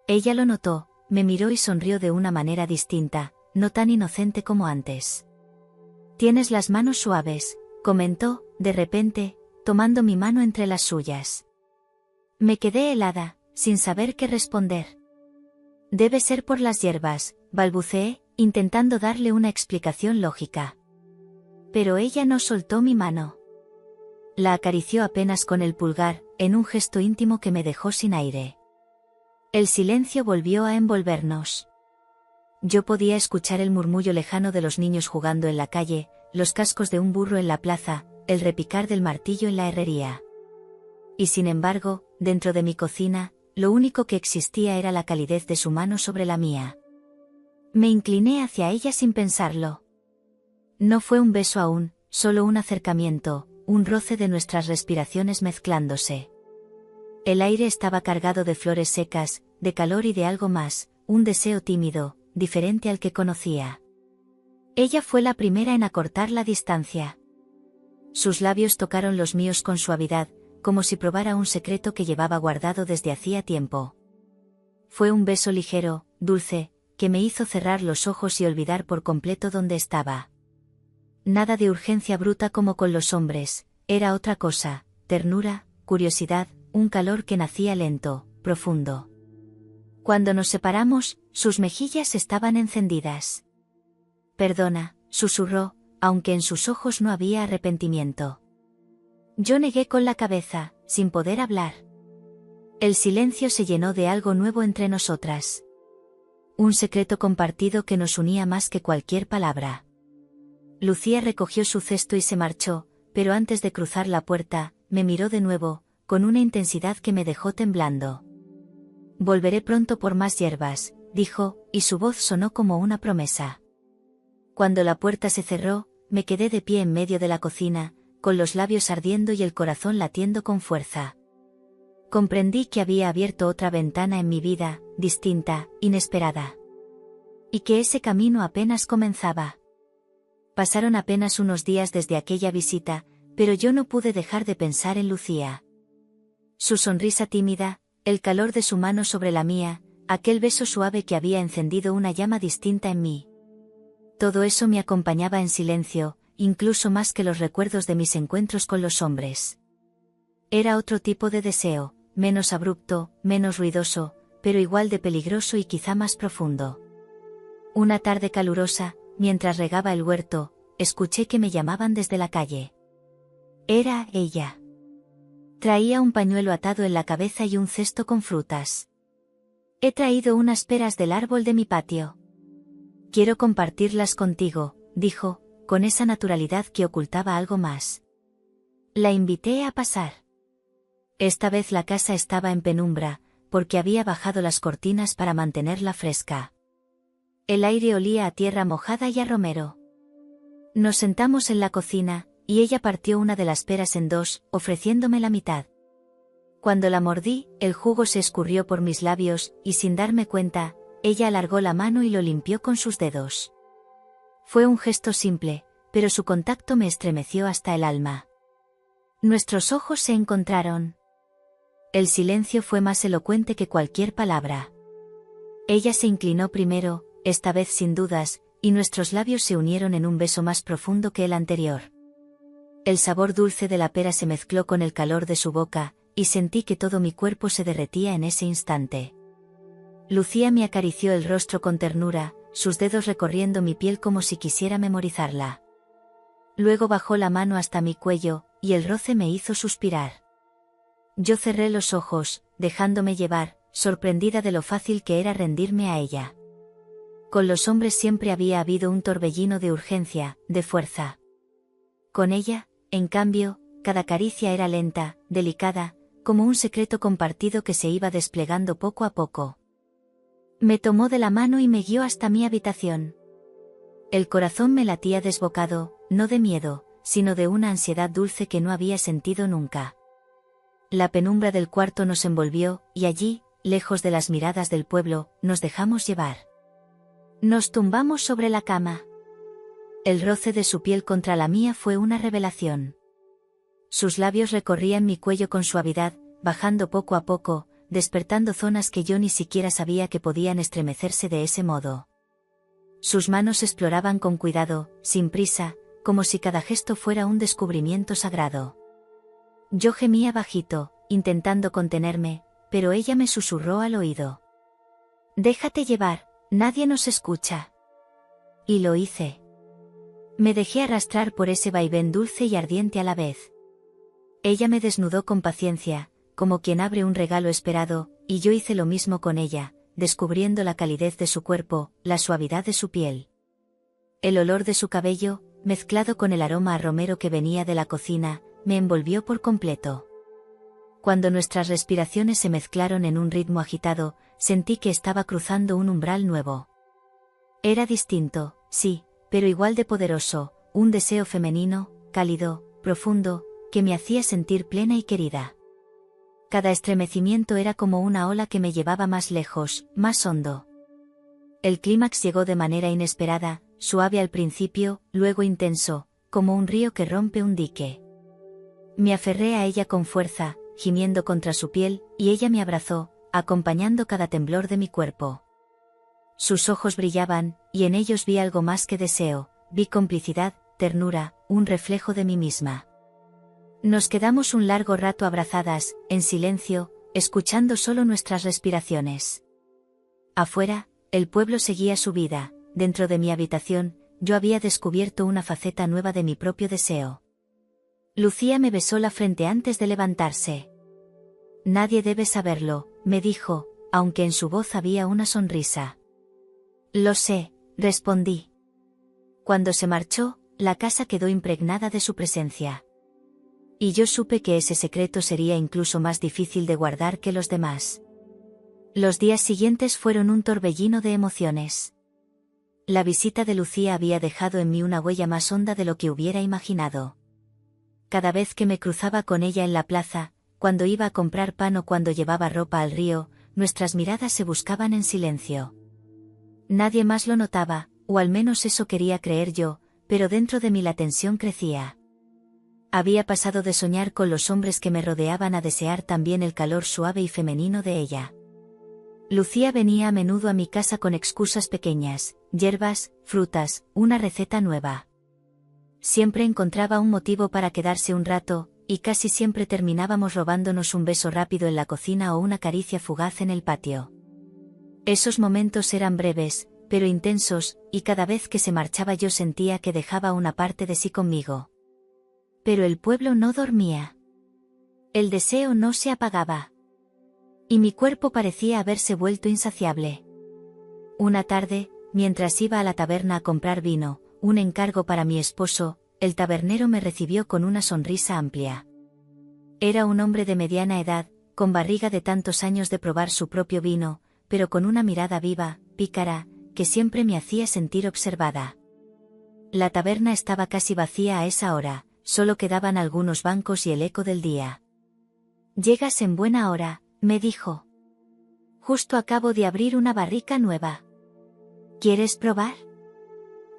S1: Ella lo notó, me miró y sonrió de una manera distinta, no tan inocente como antes. «Tienes las manos suaves», comentó, de repente, tomando mi mano entre las suyas. Me quedé helada, sin saber qué responder. «Debe ser por las hierbas», balbuceé, intentando darle una explicación lógica. Pero ella no soltó mi mano. La acarició apenas con el pulgar, en un gesto íntimo que me dejó sin aire. El silencio volvió a envolvernos. Yo podía escuchar el murmullo lejano de los niños jugando en la calle, los cascos de un burro en la plaza, el repicar del martillo en la herrería. Y sin embargo, dentro de mi cocina, lo único que existía era la calidez de su mano sobre la mía. Me incliné hacia ella sin pensarlo. No fue un beso aún, solo un acercamiento, un roce de nuestras respiraciones mezclándose. El aire estaba cargado de flores secas, de calor y de algo más, un deseo tímido, diferente al que conocía. Ella fue la primera en acortar la distancia. Sus labios tocaron los míos con suavidad, como si probara un secreto que llevaba guardado desde hacía tiempo. Fue un beso ligero, dulce, que me hizo cerrar los ojos y olvidar por completo dónde estaba. Nada de urgencia bruta como con los hombres, era otra cosa, ternura, curiosidad, un calor que nacía lento, profundo. Cuando nos separamos, sus mejillas estaban encendidas. «Perdona», susurró, aunque en sus ojos no había arrepentimiento. Yo negué con la cabeza, sin poder hablar. El silencio se llenó de algo nuevo entre nosotras. Un secreto compartido que nos unía más que cualquier palabra. Lucía recogió su cesto y se marchó, pero antes de cruzar la puerta, me miró de nuevo, con una intensidad que me dejó temblando. «Volveré pronto por más hierbas», dijo, y su voz sonó como una promesa. Cuando la puerta se cerró, me quedé de pie en medio de la cocina, con los labios ardiendo y el corazón latiendo con fuerza. Comprendí que había abierto otra ventana en mi vida, distinta, inesperada. Y que ese camino apenas comenzaba. Pasaron apenas unos días desde aquella visita, pero yo no pude dejar de pensar en Lucía. Su sonrisa tímida, el calor de su mano sobre la mía, aquel beso suave que había encendido una llama distinta en mí. Todo eso me acompañaba en silencio, incluso más que los recuerdos de mis encuentros con los hombres. Era otro tipo de deseo, menos abrupto, menos ruidoso, pero igual de peligroso y quizá más profundo. Una tarde calurosa, mientras regaba el huerto, escuché que me llamaban desde la calle. Era ella. Traía un pañuelo atado en la cabeza y un cesto con frutas. «He traído unas peras del árbol de mi patio. Quiero compartirlas contigo», dijo, con esa naturalidad que ocultaba algo más. La invité a pasar. Esta vez la casa estaba en penumbra, porque había bajado las cortinas para mantenerla fresca. El aire olía a tierra mojada y a romero. Nos sentamos en la cocina, y ella partió una de las peras en dos, ofreciéndome la mitad. Cuando la mordí, el jugo se escurrió por mis labios, y sin darme cuenta, ella alargó la mano y lo limpió con sus dedos. Fue un gesto simple, pero su contacto me estremeció hasta el alma. Nuestros ojos se encontraron. El silencio fue más elocuente que cualquier palabra. Ella se inclinó primero, esta vez sin dudas, y nuestros labios se unieron en un beso más profundo que el anterior. El sabor dulce de la pera se mezcló con el calor de su boca, y sentí que todo mi cuerpo se derretía en ese instante. Lucía me acarició el rostro con ternura, sus dedos recorriendo mi piel como si quisiera memorizarla. Luego bajó la mano hasta mi cuello, y el roce me hizo suspirar. Yo cerré los ojos, dejándome llevar, sorprendida de lo fácil que era rendirme a ella. Con los hombres siempre había habido un torbellino de urgencia, de fuerza. Con ella, en cambio, cada caricia era lenta, delicada, como un secreto compartido que se iba desplegando poco a poco. Me tomó de la mano y me guió hasta mi habitación. El corazón me latía desbocado, no de miedo, sino de una ansiedad dulce que no había sentido nunca. La penumbra del cuarto nos envolvió, y allí, lejos de las miradas del pueblo, nos dejamos llevar. Nos tumbamos sobre la cama. El roce de su piel contra la mía fue una revelación. Sus labios recorrían mi cuello con suavidad, bajando poco a poco, despertando zonas que yo ni siquiera sabía que podían estremecerse de ese modo. Sus manos exploraban con cuidado, sin prisa, como si cada gesto fuera un descubrimiento sagrado. Yo gemía bajito, intentando contenerme, pero ella me susurró al oído. «Déjate llevar, nadie nos escucha». Y lo hice. Me dejé arrastrar por ese vaivén dulce y ardiente a la vez. Ella me desnudó con paciencia, como quien abre un regalo esperado, y yo hice lo mismo con ella, descubriendo la calidez de su cuerpo, la suavidad de su piel. El olor de su cabello, mezclado con el aroma a romero que venía de la cocina, me envolvió por completo. Cuando nuestras respiraciones se mezclaron en un ritmo agitado, sentí que estaba cruzando un umbral nuevo. Era distinto, sí, pero igual de poderoso, un deseo femenino, cálido, profundo, que me hacía sentir plena y querida. Cada estremecimiento era como una ola que me llevaba más lejos, más hondo. El clímax llegó de manera inesperada, suave al principio, luego intenso, como un río que rompe un dique. Me aferré a ella con fuerza, gimiendo contra su piel, y ella me abrazó, acompañando cada temblor de mi cuerpo. Sus ojos brillaban, y en ellos vi algo más que deseo, vi complicidad, ternura, un reflejo de mí misma. Nos quedamos un largo rato abrazadas, en silencio, escuchando solo nuestras respiraciones. Afuera, el pueblo seguía su vida, dentro de mi habitación, yo había descubierto una faceta nueva de mi propio deseo. Lucía me besó la frente antes de levantarse. «Nadie debe saberlo», me dijo, aunque en su voz había una sonrisa. «Lo sé», respondí. Cuando se marchó, la casa quedó impregnada de su presencia. Y yo supe que ese secreto sería incluso más difícil de guardar que los demás. Los días siguientes fueron un torbellino de emociones. La visita de Lucía había dejado en mí una huella más honda de lo que hubiera imaginado. Cada vez que me cruzaba con ella en la plaza, cuando iba a comprar pan o cuando llevaba ropa al río, nuestras miradas se buscaban en silencio. Nadie más lo notaba, o al menos eso quería creer yo, pero dentro de mí la tensión crecía. Había pasado de soñar con los hombres que me rodeaban a desear también el calor suave y femenino de ella. Lucía venía a menudo a mi casa con excusas pequeñas, hierbas, frutas, una receta nueva. Siempre encontraba un motivo para quedarse un rato, y casi siempre terminábamos robándonos un beso rápido en la cocina o una caricia fugaz en el patio. Esos momentos eran breves, pero intensos, y cada vez que se marchaba yo sentía que dejaba una parte de sí conmigo. Pero el pueblo no dormía. El deseo no se apagaba. Y mi cuerpo parecía haberse vuelto insaciable. Una tarde, mientras iba a la taberna a comprar vino, un encargo para mi esposo, el tabernero me recibió con una sonrisa amplia. Era un hombre de mediana edad, con barriga de tantos años de probar su propio vino, pero con una mirada viva, pícara, que siempre me hacía sentir observada. La taberna estaba casi vacía a esa hora, solo quedaban algunos bancos y el eco del día. «Llegas en buena hora», me dijo. «Justo acabo de abrir una barrica nueva. ¿Quieres probar?»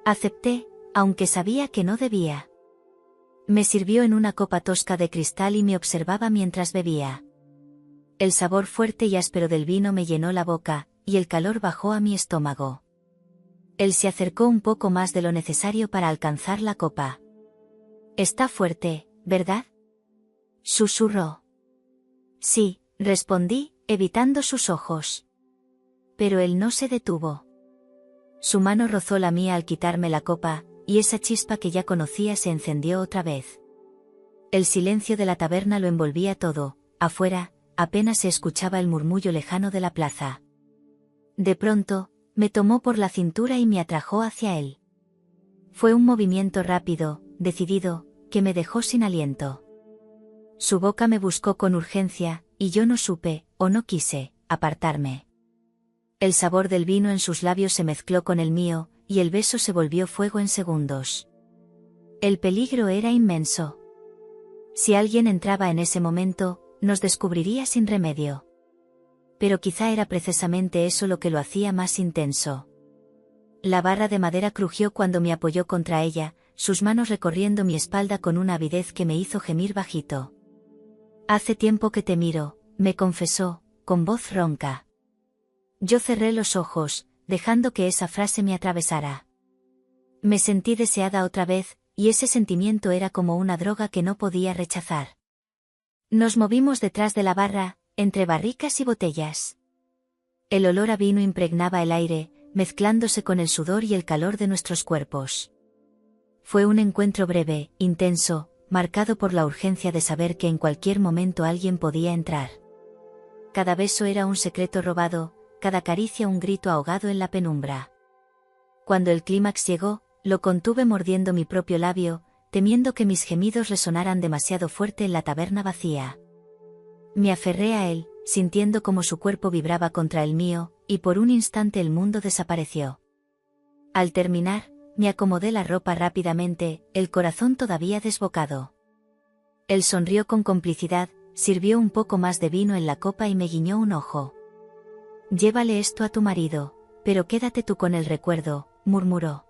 S1: Acepté, aunque sabía que no debía. Me sirvió en una copa tosca de cristal y me observaba mientras bebía. El sabor fuerte y áspero del vino me llenó la boca, y el calor bajó a mi estómago. Él se acercó un poco más de lo necesario para alcanzar la copa. «Está fuerte, ¿verdad?», susurró. «Sí», respondí, evitando sus ojos. Pero él no se detuvo. Su mano rozó la mía al quitarme la copa, y esa chispa que ya conocía se encendió otra vez. El silencio de la taberna lo envolvía todo, afuera, apenas se escuchaba el murmullo lejano de la plaza. De pronto, me tomó por la cintura y me atrajo hacia él. Fue un movimiento rápido, decidido, que me dejó sin aliento. Su boca me buscó con urgencia, y yo no supe, o no quise, apartarme. El sabor del vino en sus labios se mezcló con el mío, y el beso se volvió fuego en segundos. El peligro era inmenso. Si alguien entraba en ese momento, nos descubriría sin remedio. Pero quizá era precisamente eso lo que lo hacía más intenso. La barra de madera crujió cuando me apoyó contra ella, sus manos recorriendo mi espalda con una avidez que me hizo gemir bajito. «Hace tiempo que te miro», me confesó, con voz ronca. Yo cerré los ojos, dejando que esa frase me atravesara. Me sentí deseada otra vez, y ese sentimiento era como una droga que no podía rechazar. Nos movimos detrás de la barra, entre barricas y botellas. El olor a vino impregnaba el aire, mezclándose con el sudor y el calor de nuestros cuerpos. Fue un encuentro breve, intenso, marcado por la urgencia de saber que en cualquier momento alguien podía entrar. Cada beso era un secreto robado, cada caricia un grito ahogado en la penumbra. Cuando el clímax llegó, lo contuve mordiendo mi propio labio, temiendo que mis gemidos resonaran demasiado fuerte en la taberna vacía. Me aferré a él, sintiendo como su cuerpo vibraba contra el mío, y por un instante el mundo desapareció. Al terminar, me acomodé la ropa rápidamente, el corazón todavía desbocado. Él sonrió con complicidad, sirvió un poco más de vino en la copa y me guiñó un ojo. «Llévale esto a tu marido, pero quédate tú con el recuerdo», murmuró.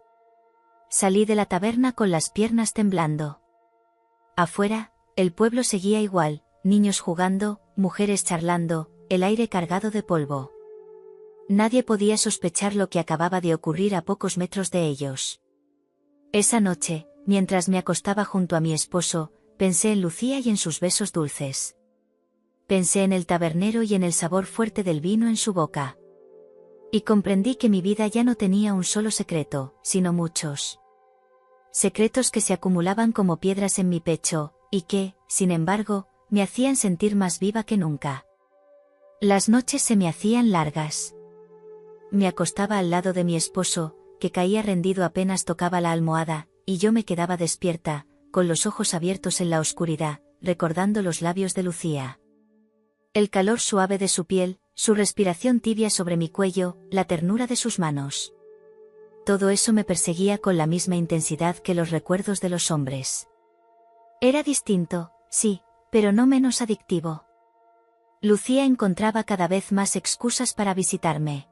S1: Salí de la taberna con las piernas temblando. Afuera, el pueblo seguía igual, niños jugando, mujeres charlando, el aire cargado de polvo. Nadie podía sospechar lo que acababa de ocurrir a pocos metros de ellos. Esa noche, mientras me acostaba junto a mi esposo, pensé en Lucía y en sus besos dulces. Pensé en el tabernero y en el sabor fuerte del vino en su boca. Y comprendí que mi vida ya no tenía un solo secreto, sino muchos. Secretos que se acumulaban como piedras en mi pecho, y que, sin embargo, me hacían sentir más viva que nunca. Las noches se me hacían largas. Me acostaba al lado de mi esposo, que caía rendido apenas tocaba la almohada, y yo me quedaba despierta, con los ojos abiertos en la oscuridad, recordando los labios de Lucía. El calor suave de su piel, su respiración tibia sobre mi cuello, la ternura de sus manos. Todo eso me perseguía con la misma intensidad que los recuerdos de los hombres. Era distinto, sí, pero no menos adictivo. Lucía encontraba cada vez más excusas para visitarme.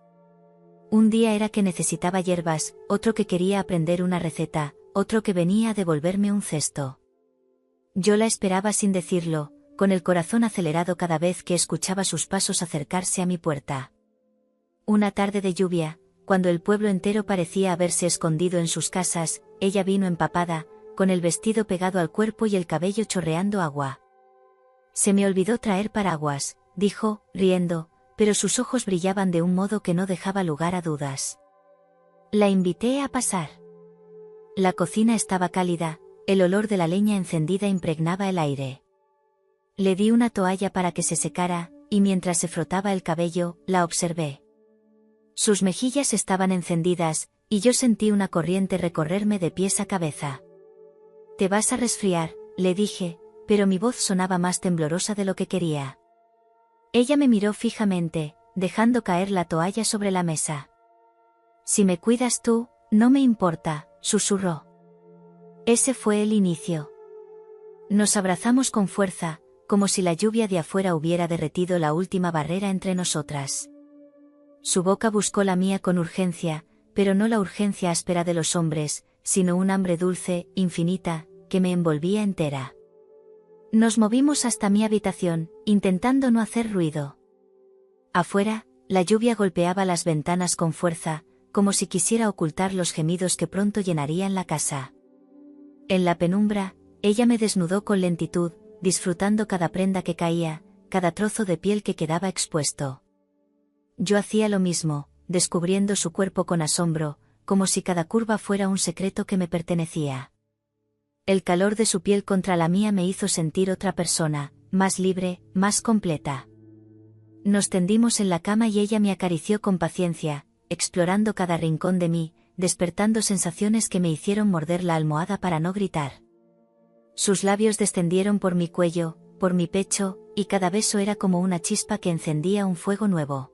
S1: Un día era que necesitaba hierbas, otro que quería aprender una receta, otro que venía a devolverme un cesto. Yo la esperaba sin decirlo, con el corazón acelerado cada vez que escuchaba sus pasos acercarse a mi puerta. Una tarde de lluvia, cuando el pueblo entero parecía haberse escondido en sus casas, ella vino empapada, con el vestido pegado al cuerpo y el cabello chorreando agua. «Se me olvidó traer paraguas», dijo, riendo, pero sus ojos brillaban de un modo que no dejaba lugar a dudas. La invité a pasar. La cocina estaba cálida, el olor de la leña encendida impregnaba el aire. Le di una toalla para que se secara, y mientras se frotaba el cabello, la observé. Sus mejillas estaban encendidas, y yo sentí una corriente recorrerme de pies a cabeza. «Te vas a resfriar», le dije, pero mi voz sonaba más temblorosa de lo que quería. Ella me miró fijamente, dejando caer la toalla sobre la mesa. «Si me cuidas tú, no me importa», susurró. Ese fue el inicio. Nos abrazamos con fuerza, como si la lluvia de afuera hubiera derretido la última barrera entre nosotras. Su boca buscó la mía con urgencia, pero no la urgencia áspera de los hombres, sino un hambre dulce, infinita, que me envolvía entera. Nos movimos hasta mi habitación, intentando no hacer ruido. Afuera, la lluvia golpeaba las ventanas con fuerza, como si quisiera ocultar los gemidos que pronto llenarían la casa. En la penumbra, ella me desnudó con lentitud, disfrutando cada prenda que caía, cada trozo de piel que quedaba expuesto. Yo hacía lo mismo, descubriendo su cuerpo con asombro, como si cada curva fuera un secreto que me pertenecía. El calor de su piel contra la mía me hizo sentir otra persona, más libre, más completa. Nos tendimos en la cama y ella me acarició con paciencia, explorando cada rincón de mí, despertando sensaciones que me hicieron morder la almohada para no gritar. Sus labios descendieron por mi cuello, por mi pecho, y cada beso era como una chispa que encendía un fuego nuevo.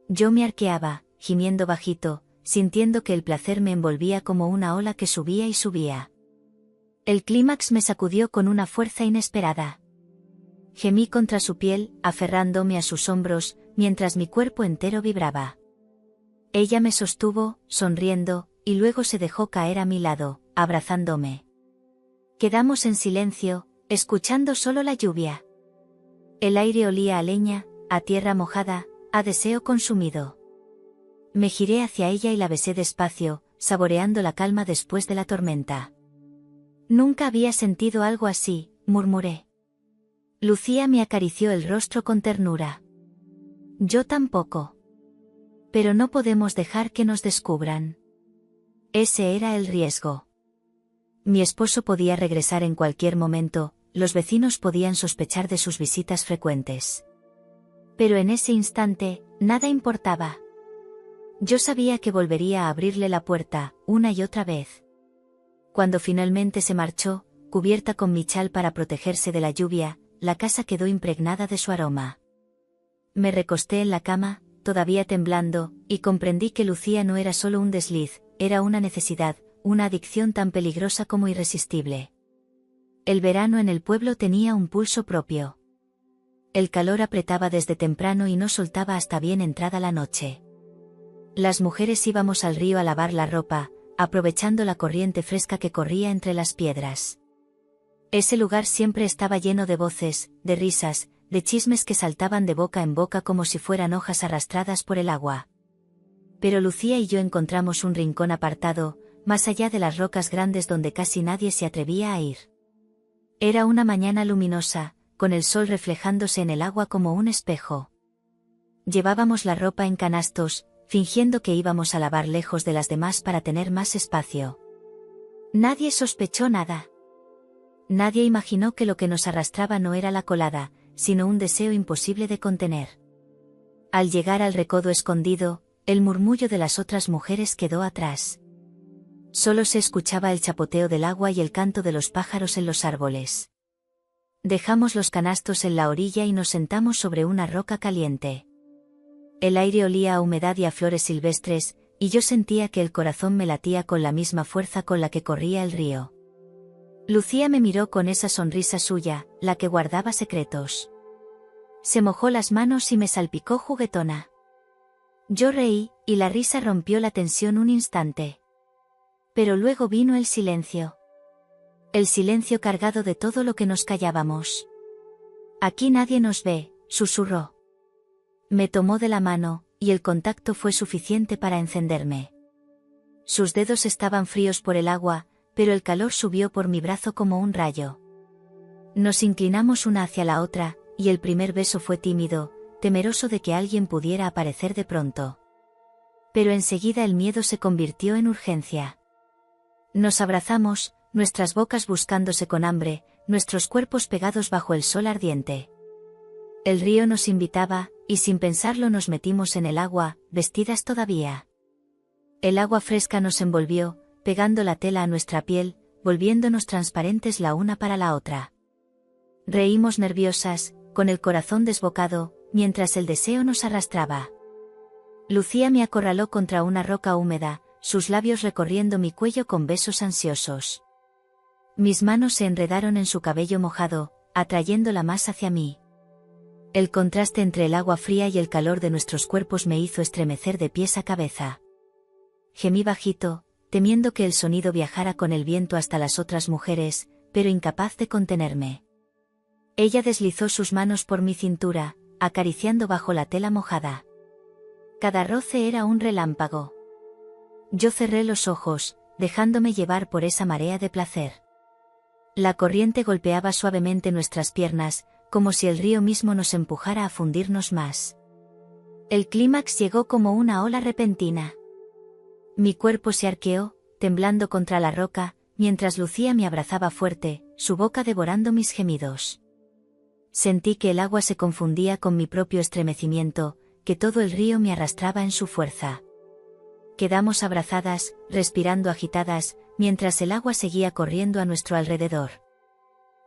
S1: Yo me arqueaba, gimiendo bajito, sintiendo que el placer me envolvía como una ola que subía y subía. El clímax me sacudió con una fuerza inesperada. Gemí contra su piel, aferrándome a sus hombros, mientras mi cuerpo entero vibraba. Ella me sostuvo, sonriendo, y luego se dejó caer a mi lado, abrazándome. Quedamos en silencio, escuchando solo la lluvia. El aire olía a leña, a tierra mojada, a deseo consumido. Me giré hacia ella y la besé despacio, saboreando la calma después de la tormenta. Nunca había sentido algo así, murmuré. Lucía me acarició el rostro con ternura. Yo tampoco. Pero no podemos dejar que nos descubran. Ese era el riesgo. Mi esposo podía regresar en cualquier momento, los vecinos podían sospechar de sus visitas frecuentes. Pero en ese instante, nada importaba. Yo sabía que volvería a abrirle la puerta, una y otra vez. Cuando finalmente se marchó, cubierta con mi chal para protegerse de la lluvia, la casa quedó impregnada de su aroma. Me recosté en la cama, todavía temblando, y comprendí que Lucía no era solo un desliz, era una necesidad, una adicción tan peligrosa como irresistible. El verano en el pueblo tenía un pulso propio. El calor apretaba desde temprano y no soltaba hasta bien entrada la noche. Las mujeres íbamos al río a lavar la ropa, aprovechando la corriente fresca que corría entre las piedras. Ese lugar siempre estaba lleno de voces, de risas, de chismes que saltaban de boca en boca como si fueran hojas arrastradas por el agua. Pero Lucía y yo encontramos un rincón apartado, más allá de las rocas grandes donde casi nadie se atrevía a ir. Era una mañana luminosa, con el sol reflejándose en el agua como un espejo. Llevábamos la ropa en canastos, fingiendo que íbamos a lavar lejos de las demás para tener más espacio. Nadie sospechó nada. Nadie imaginó que lo que nos arrastraba no era la colada, sino un deseo imposible de contener. Al llegar al recodo escondido, el murmullo de las otras mujeres quedó atrás. Solo se escuchaba el chapoteo del agua y el canto de los pájaros en los árboles. Dejamos los canastos en la orilla y nos sentamos sobre una roca caliente. El aire olía a humedad y a flores silvestres, y yo sentía que el corazón me latía con la misma fuerza con la que corría el río. Lucía me miró con esa sonrisa suya, la que guardaba secretos. Se mojó las manos y me salpicó juguetona. Yo reí, y la risa rompió la tensión un instante. Pero luego vino el silencio. El silencio cargado de todo lo que nos callábamos. Aquí nadie nos ve, susurró. Me tomó de la mano, y el contacto fue suficiente para encenderme. Sus dedos estaban fríos por el agua, pero el calor subió por mi brazo como un rayo. Nos inclinamos una hacia la otra, y el primer beso fue tímido, temeroso de que alguien pudiera aparecer de pronto. Pero enseguida el miedo se convirtió en urgencia. Nos abrazamos, nuestras bocas buscándose con hambre, nuestros cuerpos pegados bajo el sol ardiente. El río nos invitaba, y sin pensarlo nos metimos en el agua, vestidas todavía. El agua fresca nos envolvió, pegando la tela a nuestra piel, volviéndonos transparentes la una para la otra. Reímos nerviosas, con el corazón desbocado, mientras el deseo nos arrastraba. Lucía me acorraló contra una roca húmeda, sus labios recorriendo mi cuello con besos ansiosos. Mis manos se enredaron en su cabello mojado, atrayéndola más hacia mí. El contraste entre el agua fría y el calor de nuestros cuerpos me hizo estremecer de pies a cabeza. Gemí bajito, temiendo que el sonido viajara con el viento hasta las otras mujeres, pero incapaz de contenerme. Ella deslizó sus manos por mi cintura, acariciando bajo la tela mojada. Cada roce era un relámpago. Yo cerré los ojos, dejándome llevar por esa marea de placer. La corriente golpeaba suavemente nuestras piernas, como si el río mismo nos empujara a fundirnos más. El clímax llegó como una ola repentina. Mi cuerpo se arqueó, temblando contra la roca, mientras Lucía me abrazaba fuerte, su boca devorando mis gemidos. Sentí que el agua se confundía con mi propio estremecimiento, que todo el río me arrastraba en su fuerza. Quedamos abrazadas, respirando agitadas, mientras el agua seguía corriendo a nuestro alrededor.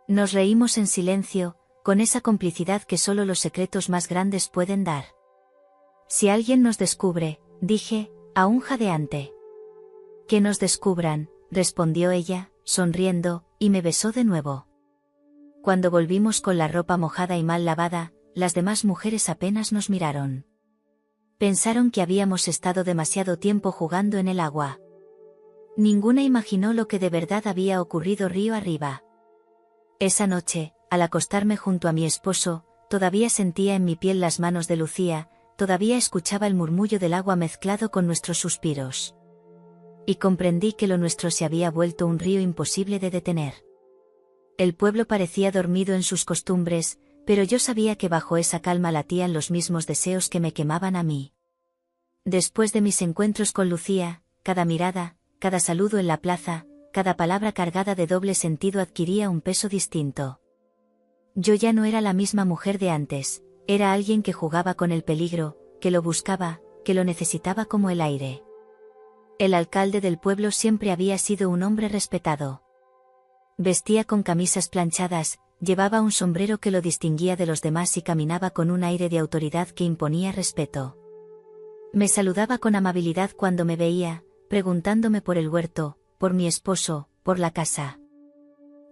S1: Nos reímos en silencio, con esa complicidad que solo los secretos más grandes pueden dar. Si alguien nos descubre, dije, aún jadeante. Que nos descubran, respondió ella, sonriendo, y me besó de nuevo. Cuando volvimos con la ropa mojada y mal lavada, las demás mujeres apenas nos miraron. Pensaron que habíamos estado demasiado tiempo jugando en el agua. Ninguna imaginó lo que de verdad había ocurrido río arriba. Esa noche, al acostarme junto a mi esposo, todavía sentía en mi piel las manos de Lucía, todavía escuchaba el murmullo del agua mezclado con nuestros suspiros. Y comprendí que lo nuestro se había vuelto un río imposible de detener. El pueblo parecía dormido en sus costumbres, pero yo sabía que bajo esa calma latían los mismos deseos que me quemaban a mí. Después de mis encuentros con Lucía, cada mirada, cada saludo en la plaza, cada palabra cargada de doble sentido adquiría un peso distinto. Yo ya no era la misma mujer de antes, era alguien que jugaba con el peligro, que lo buscaba, que lo necesitaba como el aire. El alcalde del pueblo siempre había sido un hombre respetado. Vestía con camisas planchadas, llevaba un sombrero que lo distinguía de los demás y caminaba con un aire de autoridad que imponía respeto. Me saludaba con amabilidad cuando me veía, preguntándome por el huerto, por mi esposo, por la casa.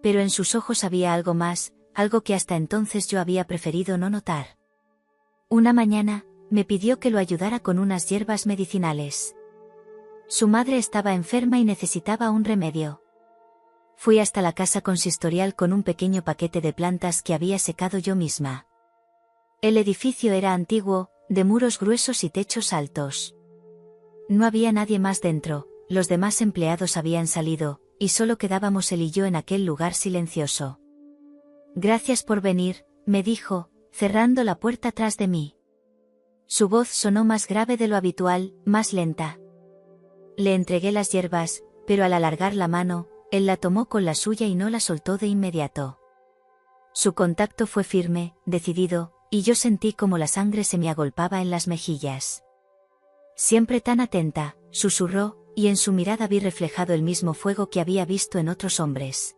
S1: Pero en sus ojos había algo más, algo que hasta entonces yo había preferido no notar. Una mañana, me pidió que lo ayudara con unas hierbas medicinales. Su madre estaba enferma y necesitaba un remedio. Fui hasta la casa consistorial con un pequeño paquete de plantas que había secado yo misma. El edificio era antiguo, de muros gruesos y techos altos. No había nadie más dentro, los demás empleados habían salido, y solo quedábamos él y yo en aquel lugar silencioso. «Gracias por venir», me dijo, cerrando la puerta tras de mí. Su voz sonó más grave de lo habitual, más lenta. Le entregué las hierbas, pero al alargar la mano, él la tomó con la suya y no la soltó de inmediato. Su contacto fue firme, decidido, y yo sentí como la sangre se me agolpaba en las mejillas. «Siempre tan atenta», susurró, y en su mirada vi reflejado el mismo fuego que había visto en otros hombres.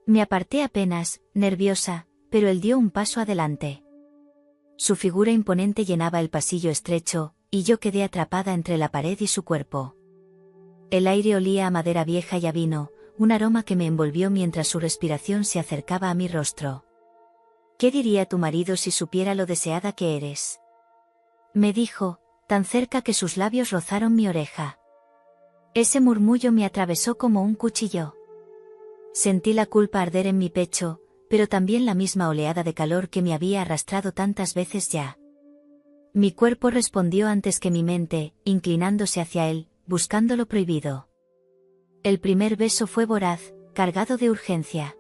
S1: Me aparté apenas, nerviosa, pero él dio un paso adelante. Su figura imponente llenaba el pasillo estrecho, y yo quedé atrapada entre la pared y su cuerpo. El aire olía a madera vieja y a vino, un aroma que me envolvió mientras su respiración se acercaba a mi rostro. «¿Qué diría tu marido si supiera lo deseada que eres?», me dijo, tan cerca que sus labios rozaron mi oreja. Ese murmullo me atravesó como un cuchillo. Sentí la culpa arder en mi pecho, pero también la misma oleada de calor que me había arrastrado tantas veces ya. Mi cuerpo respondió antes que mi mente, inclinándose hacia él, buscando lo prohibido. El primer beso fue voraz, cargado de urgencia.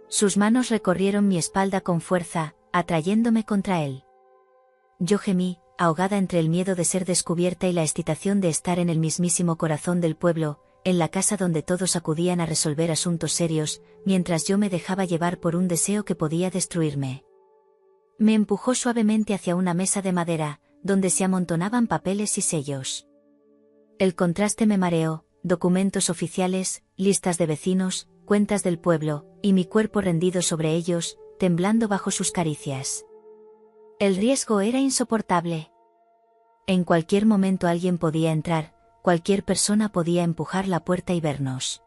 S1: Sus manos recorrieron mi espalda con fuerza, atrayéndome contra él. Yo gemí, ahogada entre el miedo de ser descubierta y la excitación de estar en el mismísimo corazón del pueblo, en la casa donde todos acudían a resolver asuntos serios, mientras yo me dejaba llevar por un deseo que podía destruirme. Me empujó suavemente hacia una mesa de madera, donde se amontonaban papeles y sellos. El contraste me mareó, documentos oficiales, listas de vecinos, cuentas del pueblo, y mi cuerpo rendido sobre ellos, temblando bajo sus caricias. El riesgo era insoportable. En cualquier momento alguien podía entrar, cualquier persona podía empujar la puerta y vernos.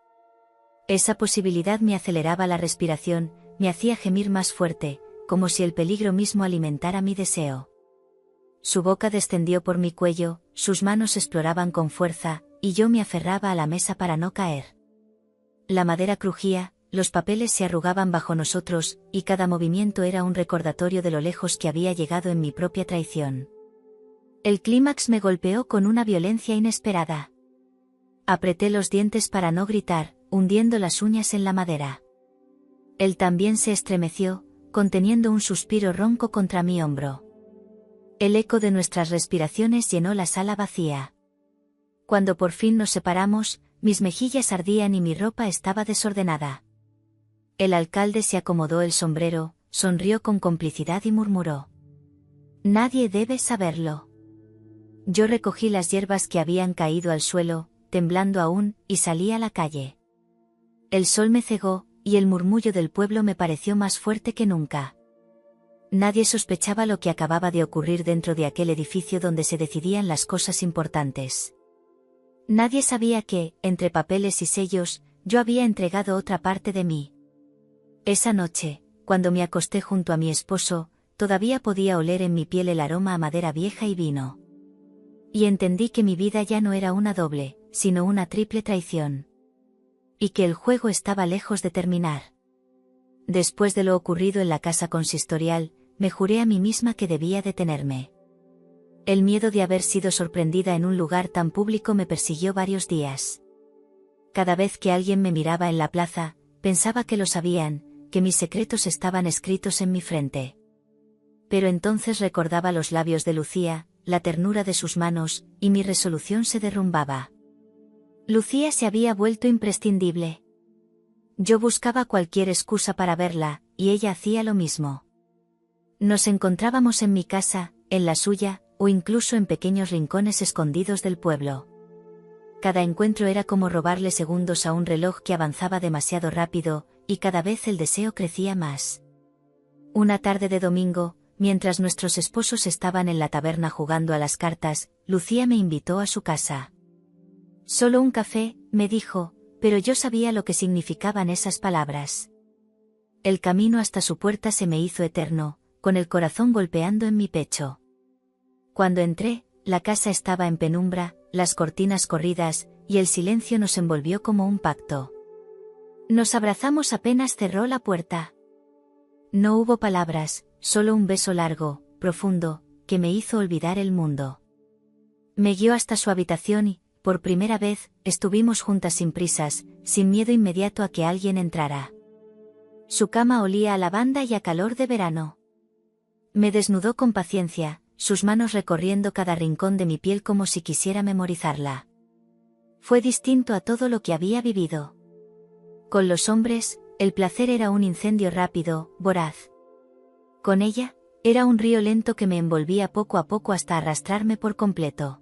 S1: Esa posibilidad me aceleraba la respiración, me hacía gemir más fuerte, como si el peligro mismo alimentara mi deseo. Su boca descendió por mi cuello, sus manos exploraban con fuerza, y yo me aferraba a la mesa para no caer. La madera crujía, los papeles se arrugaban bajo nosotros, y cada movimiento era un recordatorio de lo lejos que había llegado en mi propia traición. El clímax me golpeó con una violencia inesperada. Apreté los dientes para no gritar, hundiendo las uñas en la madera. Él también se estremeció, conteniendo un suspiro ronco contra mi hombro. El eco de nuestras respiraciones llenó la sala vacía. Cuando por fin nos separamos, mis mejillas ardían y mi ropa estaba desordenada. El alcalde se acomodó el sombrero, sonrió con complicidad y murmuró: «Nadie debe saberlo». Yo recogí las hierbas que habían caído al suelo, temblando aún, y salí a la calle. El sol me cegó, y el murmullo del pueblo me pareció más fuerte que nunca. Nadie sospechaba lo que acababa de ocurrir dentro de aquel edificio donde se decidían las cosas importantes. Nadie sabía que, entre papeles y sellos, yo había entregado otra parte de mí. Esa noche, cuando me acosté junto a mi esposo, todavía podía oler en mi piel el aroma a madera vieja y vino. Y entendí que mi vida ya no era una doble, sino una triple traición. Y que el juego estaba lejos de terminar. Después de lo ocurrido en la casa consistorial, me juré a mí misma que debía detenerme. El miedo de haber sido sorprendida en un lugar tan público me persiguió varios días. Cada vez que alguien me miraba en la plaza, pensaba que lo sabían, que mis secretos estaban escritos en mi frente. Pero entonces recordaba los labios de Lucía, la ternura de sus manos, y mi resolución se derrumbaba. Lucía se había vuelto imprescindible. Yo buscaba cualquier excusa para verla, y ella hacía lo mismo. Nos encontrábamos en mi casa, en la suya, o incluso en pequeños rincones escondidos del pueblo. Cada encuentro era como robarle segundos a un reloj que avanzaba demasiado rápido, y cada vez el deseo crecía más. Una tarde de domingo, mientras nuestros esposos estaban en la taberna jugando a las cartas, Lucía me invitó a su casa. Solo un café, me dijo, pero yo sabía lo que significaban esas palabras. El camino hasta su puerta se me hizo eterno, con el corazón golpeando en mi pecho. Cuando entré, la casa estaba en penumbra, las cortinas corridas, y el silencio nos envolvió como un pacto. Nos abrazamos apenas cerró la puerta. No hubo palabras, solo un beso largo, profundo, que me hizo olvidar el mundo. Me guió hasta su habitación y, por primera vez, estuvimos juntas sin prisas, sin miedo inmediato a que alguien entrara. Su cama olía a lavanda y a calor de verano. Me desnudó con paciencia, sus manos recorriendo cada rincón de mi piel como si quisiera memorizarla. Fue distinto a todo lo que había vivido. Con los hombres, el placer era un incendio rápido, voraz. Con ella, era un río lento que me envolvía poco a poco hasta arrastrarme por completo.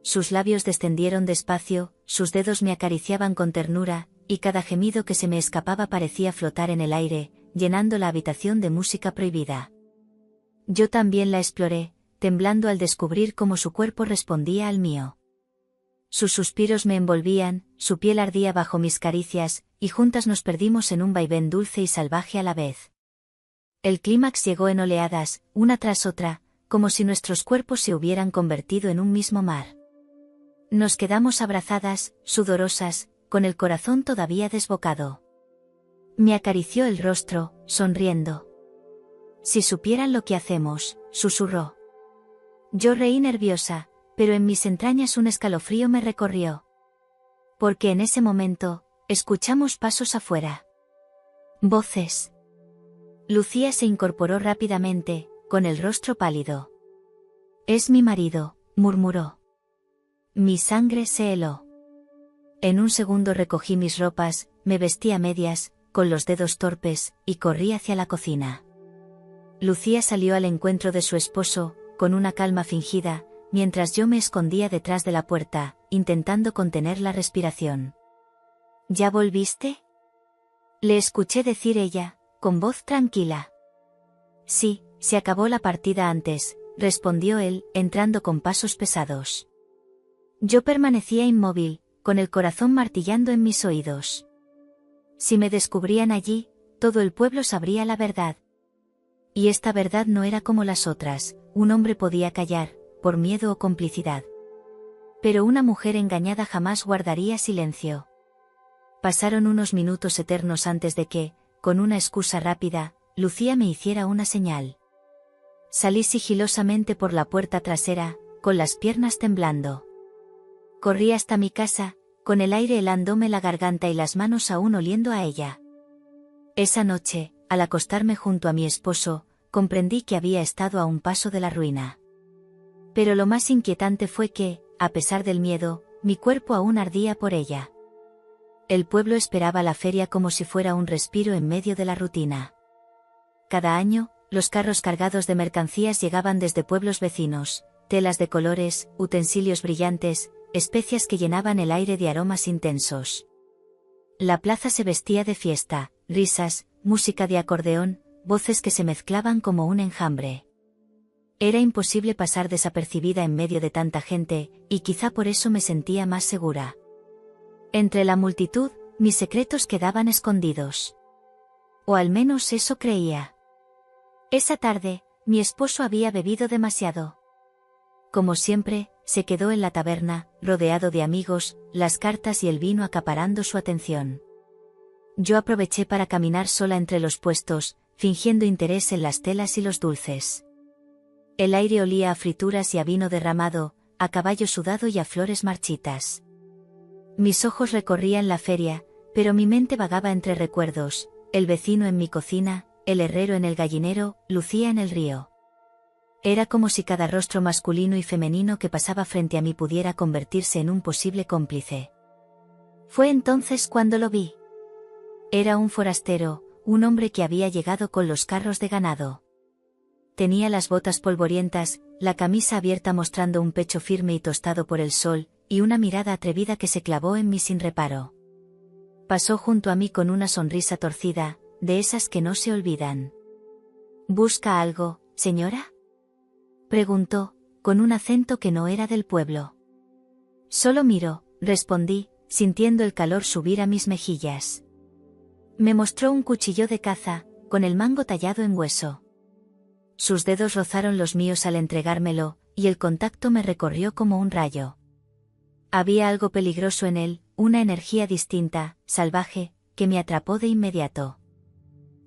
S1: Sus labios descendieron despacio, sus dedos me acariciaban con ternura, y cada gemido que se me escapaba parecía flotar en el aire, llenando la habitación de música prohibida. Yo también la exploré, temblando al descubrir cómo su cuerpo respondía al mío. Sus suspiros me envolvían, su piel ardía bajo mis caricias, y juntas nos perdimos en un vaivén dulce y salvaje a la vez. El clímax llegó en oleadas, una tras otra, como si nuestros cuerpos se hubieran convertido en un mismo mar. Nos quedamos abrazadas, sudorosas, con el corazón todavía desbocado. Me acarició el rostro, sonriendo. Si supieran lo que hacemos, susurró. Yo reí nerviosa, pero en mis entrañas un escalofrío me recorrió. Porque en ese momento, escuchamos pasos afuera. Voces. Lucía se incorporó rápidamente, con el rostro pálido. Es mi marido, murmuró. Mi sangre se heló. En un segundo recogí mis ropas, me vestí a medias, con los dedos torpes, y corrí hacia la cocina. Lucía salió al encuentro de su esposo, con una calma fingida, mientras yo me escondía detrás de la puerta, intentando contener la respiración. ¿Ya volviste? Le escuché decir ella, con voz tranquila. Sí, se acabó la partida antes, respondió él, entrando con pasos pesados. Yo permanecía inmóvil, con el corazón martillando en mis oídos. Si me descubrían allí, todo el pueblo sabría la verdad. Y esta verdad no era como las otras, un hombre podía callar, por miedo o complicidad. Pero una mujer engañada jamás guardaría silencio. Pasaron unos minutos eternos antes de que, con una excusa rápida, Lucía me hiciera una señal. Salí sigilosamente por la puerta trasera, con las piernas temblando. Corrí hasta mi casa, con el aire helándome la garganta y las manos aún oliendo a ella. Esa noche, al acostarme junto a mi esposo, comprendí que había estado a un paso de la ruina. Pero lo más inquietante fue que, a pesar del miedo, mi cuerpo aún ardía por ella. El pueblo esperaba la feria como si fuera un respiro en medio de la rutina. Cada año, los carros cargados de mercancías llegaban desde pueblos vecinos, telas de colores, utensilios brillantes, especias que llenaban el aire de aromas intensos. La plaza se vestía de fiesta, risas, música de acordeón, voces que se mezclaban como un enjambre. Era imposible pasar desapercibida en medio de tanta gente, y quizá por eso me sentía más segura. Entre la multitud, mis secretos quedaban escondidos. O al menos eso creía. Esa tarde, mi esposo había bebido demasiado. Como siempre, se quedó en la taberna, rodeado de amigos, las cartas y el vino acaparando su atención. Yo aproveché para caminar sola entre los puestos, fingiendo interés en las telas y los dulces. El aire olía a frituras y a vino derramado, a caballo sudado y a flores marchitas. Mis ojos recorrían la feria, pero mi mente vagaba entre recuerdos, el vecino en mi cocina, el herrero en el gallinero, Lucía en el río. Era como si cada rostro masculino y femenino que pasaba frente a mí pudiera convertirse en un posible cómplice. Fue entonces cuando lo vi. Era un forastero, un hombre que había llegado con los carros de ganado. Tenía las botas polvorientas, la camisa abierta mostrando un pecho firme y tostado por el sol, y una mirada atrevida que se clavó en mí sin reparo. Pasó junto a mí con una sonrisa torcida, de esas que no se olvidan. ¿Busca algo, señora?, preguntó, con un acento que no era del pueblo. Solo miro, respondí, sintiendo el calor subir a mis mejillas. Me mostró un cuchillo de caza, con el mango tallado en hueso. Sus dedos rozaron los míos al entregármelo, y el contacto me recorrió como un rayo. Había algo peligroso en él, una energía distinta, salvaje, que me atrapó de inmediato.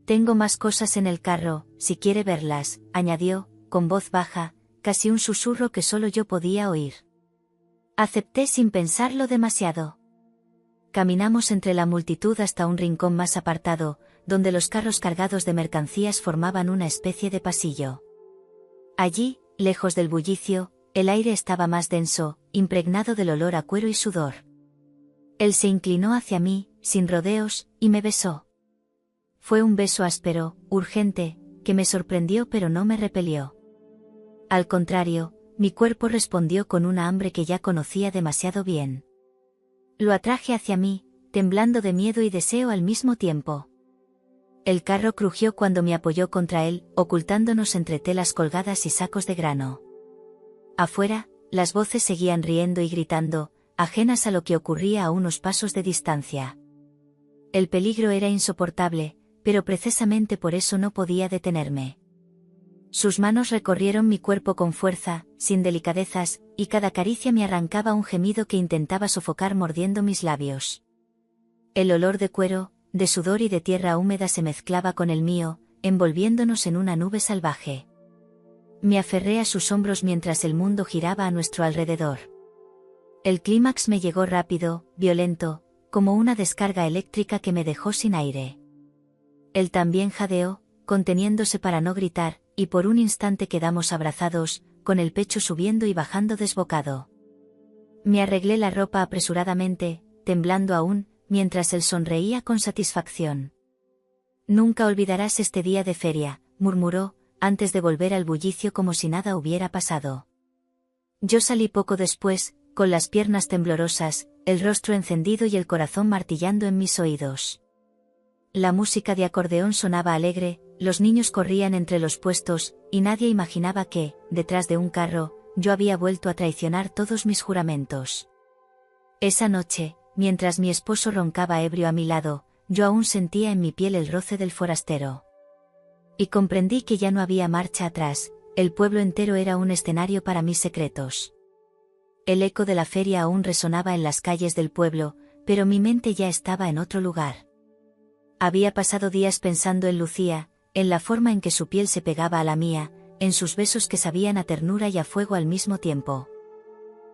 S1: Tengo más cosas en el carro, si quiere verlas, añadió, con voz baja, casi un susurro que solo yo podía oír. Acepté sin pensarlo demasiado. Caminamos entre la multitud hasta un rincón más apartado, donde los carros cargados de mercancías formaban una especie de pasillo. Allí, lejos del bullicio, el aire estaba más denso, impregnado del olor a cuero y sudor. Él se inclinó hacia mí, sin rodeos, y me besó. Fue un beso áspero, urgente, que me sorprendió pero no me repelió. Al contrario, mi cuerpo respondió con una hambre que ya conocía demasiado bien. Lo atraje hacia mí, temblando de miedo y deseo al mismo tiempo. El carro crujió cuando me apoyó contra él, ocultándonos entre telas colgadas y sacos de grano. Afuera, las voces seguían riendo y gritando, ajenas a lo que ocurría a unos pasos de distancia. El peligro era insoportable, pero precisamente por eso no podía detenerme. Sus manos recorrieron mi cuerpo con fuerza, sin delicadezas, y cada caricia me arrancaba un gemido que intentaba sofocar mordiendo mis labios. El olor de cuero, de sudor y de tierra húmeda se mezclaba con el mío, envolviéndonos en una nube salvaje. Me aferré a sus hombros mientras el mundo giraba a nuestro alrededor. El clímax me llegó rápido, violento, como una descarga eléctrica que me dejó sin aire. Él también jadeó, conteniéndose para no gritar, y por un instante quedamos abrazados, con el pecho subiendo y bajando desbocado. Me arreglé la ropa apresuradamente, temblando aún, mientras él sonreía con satisfacción. «Nunca olvidarás este día de feria», murmuró, antes de volver al bullicio como si nada hubiera pasado. Yo salí poco después, con las piernas temblorosas, el rostro encendido y el corazón martillando en mis oídos. La música de acordeón sonaba alegre, los niños corrían entre los puestos, y nadie imaginaba que, detrás de un carro, yo había vuelto a traicionar todos mis juramentos. Esa noche, mientras mi esposo roncaba ebrio a mi lado, yo aún sentía en mi piel el roce del forastero. Y comprendí que ya no había marcha atrás, el pueblo entero era un escenario para mis secretos. El eco de la feria aún resonaba en las calles del pueblo, pero mi mente ya estaba en otro lugar. Había pasado días pensando en Lucía, en la forma en que su piel se pegaba a la mía, en sus besos que sabían a ternura y a fuego al mismo tiempo.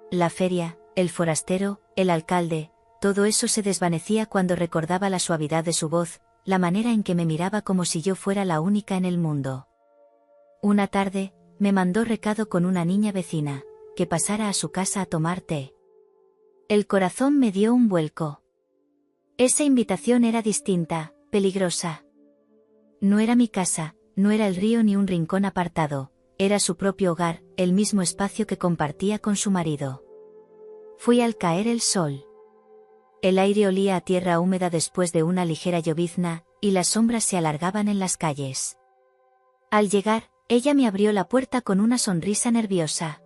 S1: La feria, el forastero, el alcalde, todo eso se desvanecía cuando recordaba la suavidad de su voz, la manera en que me miraba como si yo fuera la única en el mundo. Una tarde, me mandó recado con una niña vecina, que pasara a su casa a tomar té. El corazón me dio un vuelco. Esa invitación era distinta, peligrosa. No era mi casa, no era el río ni un rincón apartado, era su propio hogar, el mismo espacio que compartía con su marido. Fui al caer el sol. El aire olía a tierra húmeda después de una ligera llovizna, y las sombras se alargaban en las calles. Al llegar, ella me abrió la puerta con una sonrisa nerviosa.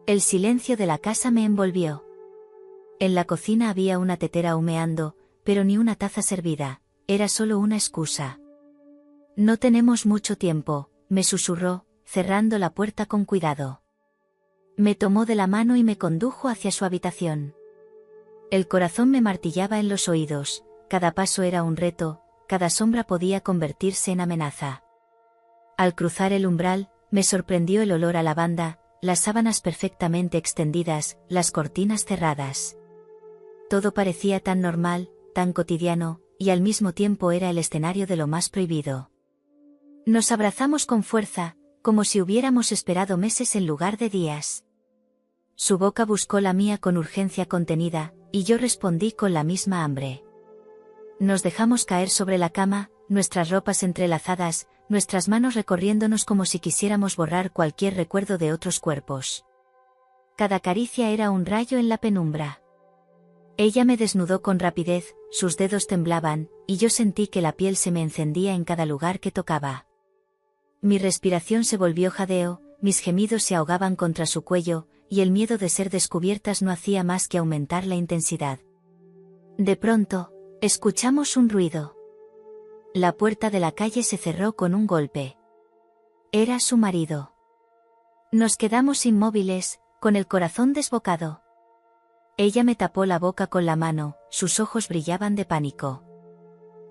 S1: El silencio de la casa me envolvió. En la cocina había una tetera humeando, pero ni una taza servida, era solo una excusa. No tenemos mucho tiempo, me susurró, cerrando la puerta con cuidado. Me tomó de la mano y me condujo hacia su habitación. El corazón me martillaba en los oídos, cada paso era un reto, cada sombra podía convertirse en amenaza. Al cruzar el umbral, me sorprendió el olor a lavanda, las sábanas perfectamente extendidas, las cortinas cerradas. Todo parecía tan normal, tan cotidiano, y al mismo tiempo era el escenario de lo más prohibido. Nos abrazamos con fuerza, como si hubiéramos esperado meses en lugar de días. Su boca buscó la mía con urgencia contenida, y yo respondí con la misma hambre. Nos dejamos caer sobre la cama, nuestras ropas entrelazadas, nuestras manos recorriéndonos como si quisiéramos borrar cualquier recuerdo de otros cuerpos. Cada caricia era un rayo en la penumbra. Ella me desnudó con rapidez, sus dedos temblaban, y yo sentí que la piel se me encendía en cada lugar que tocaba. Mi respiración se volvió jadeo, mis gemidos se ahogaban contra su cuello, y el miedo de ser descubiertas no hacía más que aumentar la intensidad. De pronto, escuchamos un ruido. La puerta de la calle se cerró con un golpe. Era su marido. Nos quedamos inmóviles, con el corazón desbocado. Ella me tapó la boca con la mano, sus ojos brillaban de pánico.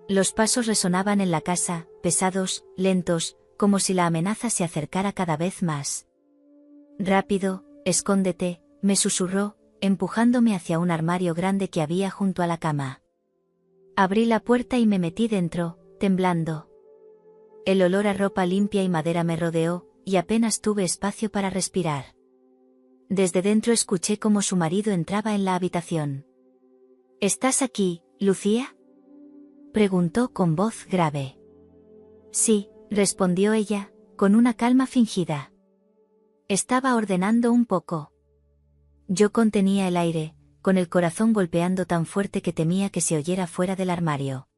S1: Los pasos resonaban en la casa, pesados, lentos, como si la amenaza se acercara cada vez más. Rápido, escóndete, me susurró, empujándome hacia un armario grande que había junto a la cama. Abrí la puerta y me metí dentro, temblando. El olor a ropa limpia y madera me rodeó, y apenas tuve espacio para respirar. Desde dentro escuché cómo su marido entraba en la habitación. ¿Estás aquí, Lucía?, preguntó con voz grave. Sí, respondió ella, con una calma fingida. Estaba ordenando un poco. Yo contenía el aire, con el corazón golpeando tan fuerte que temía que se oyera fuera del armario.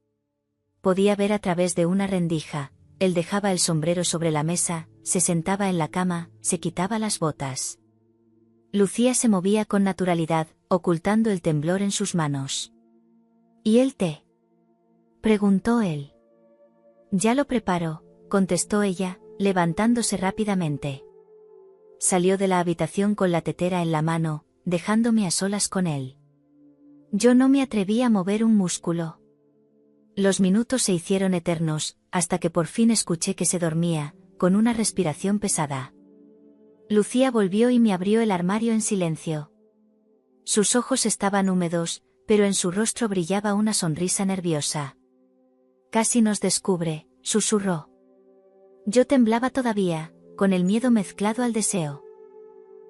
S1: Podía ver a través de una rendija, él dejaba el sombrero sobre la mesa, se sentaba en la cama, se quitaba las botas. Lucía se movía con naturalidad, ocultando el temblor en sus manos. ¿Y el té?, preguntó él. Ya lo preparo, contestó ella, levantándose rápidamente. Salió de la habitación con la tetera en la mano, dejándome a solas con él. Yo no me atreví a mover un músculo. Los minutos se hicieron eternos, hasta que por fin escuché que se dormía, con una respiración pesada. Lucía volvió y me abrió el armario en silencio. Sus ojos estaban húmedos, pero en su rostro brillaba una sonrisa nerviosa. Casi nos descubre, susurró. Yo temblaba todavía, con el miedo mezclado al deseo.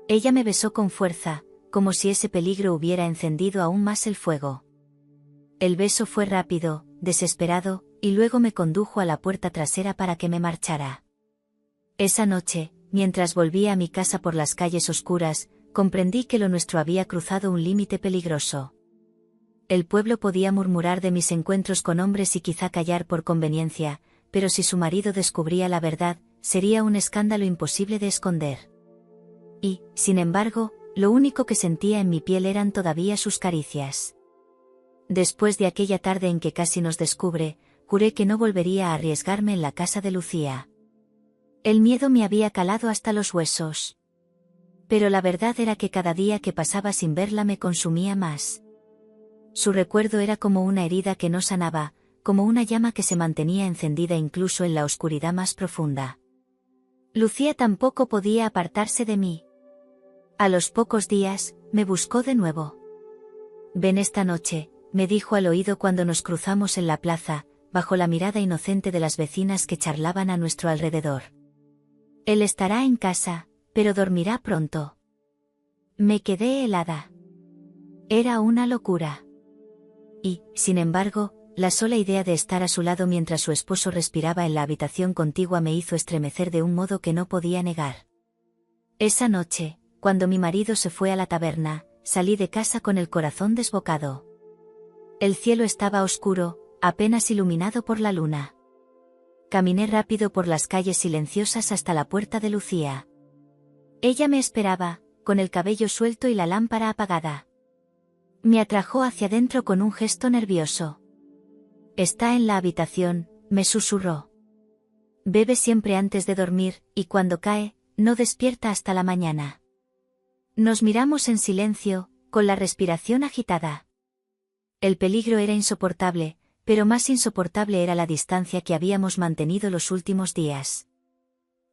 S1: Ella me besó con fuerza, como si ese peligro hubiera encendido aún más el fuego. El beso fue rápido, desesperado, y luego me condujo a la puerta trasera para que me marchara. Esa noche, mientras volvía a mi casa por las calles oscuras, comprendí que lo nuestro había cruzado un límite peligroso. El pueblo podía murmurar de mis encuentros con hombres y quizá callar por conveniencia, pero si su marido descubría la verdad, sería un escándalo imposible de esconder. Y, sin embargo, lo único que sentía en mi piel eran todavía sus caricias. Después de aquella tarde en que casi nos descubre, juré que no volvería a arriesgarme en la casa de Lucía. El miedo me había calado hasta los huesos. Pero la verdad era que cada día que pasaba sin verla me consumía más. Su recuerdo era como una herida que no sanaba, como una llama que se mantenía encendida incluso en la oscuridad más profunda. Lucía tampoco podía apartarse de mí. A los pocos días, me buscó de nuevo. Ven esta noche, me dijo al oído cuando nos cruzamos en la plaza, bajo la mirada inocente de las vecinas que charlaban a nuestro alrededor. Él estará en casa, pero dormirá pronto. Me quedé helada. Era una locura. Y, sin embargo, la sola idea de estar a su lado mientras su esposo respiraba en la habitación contigua me hizo estremecer de un modo que no podía negar. Esa noche, cuando mi marido se fue a la taberna, salí de casa con el corazón desbocado. El cielo estaba oscuro, apenas iluminado por la luna. Caminé rápido por las calles silenciosas hasta la puerta de Lucía. Ella me esperaba, con el cabello suelto y la lámpara apagada. Me atrajo hacia dentro con un gesto nervioso. Está en la habitación, me susurró. Bebe siempre antes de dormir, y cuando cae, no despierta hasta la mañana. Nos miramos en silencio, con la respiración agitada. El peligro era insoportable, pero más insoportable era la distancia que habíamos mantenido los últimos días.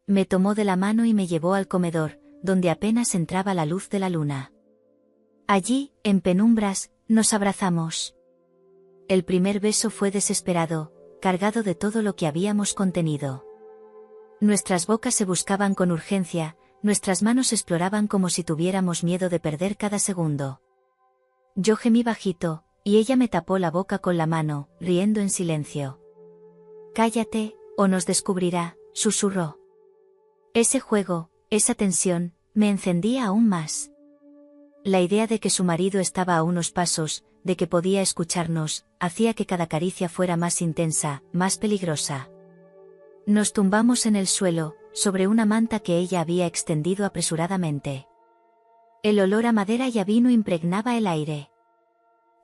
S1: Me tomó de la mano y me llevó al comedor, donde apenas entraba la luz de la luna. Allí, en penumbras, nos abrazamos. El primer beso fue desesperado, cargado de todo lo que habíamos contenido. Nuestras bocas se buscaban con urgencia, nuestras manos exploraban como si tuviéramos miedo de perder cada segundo. Yo gemí bajito, y ella me tapó la boca con la mano, riendo en silencio. «Cállate, o nos descubrirá», susurró. Ese juego, esa tensión, me encendía aún más. La idea de que su marido estaba a unos pasos, de que podía escucharnos, hacía que cada caricia fuera más intensa, más peligrosa. Nos tumbamos en el suelo, sobre una manta que ella había extendido apresuradamente. El olor a madera y a vino impregnaba el aire.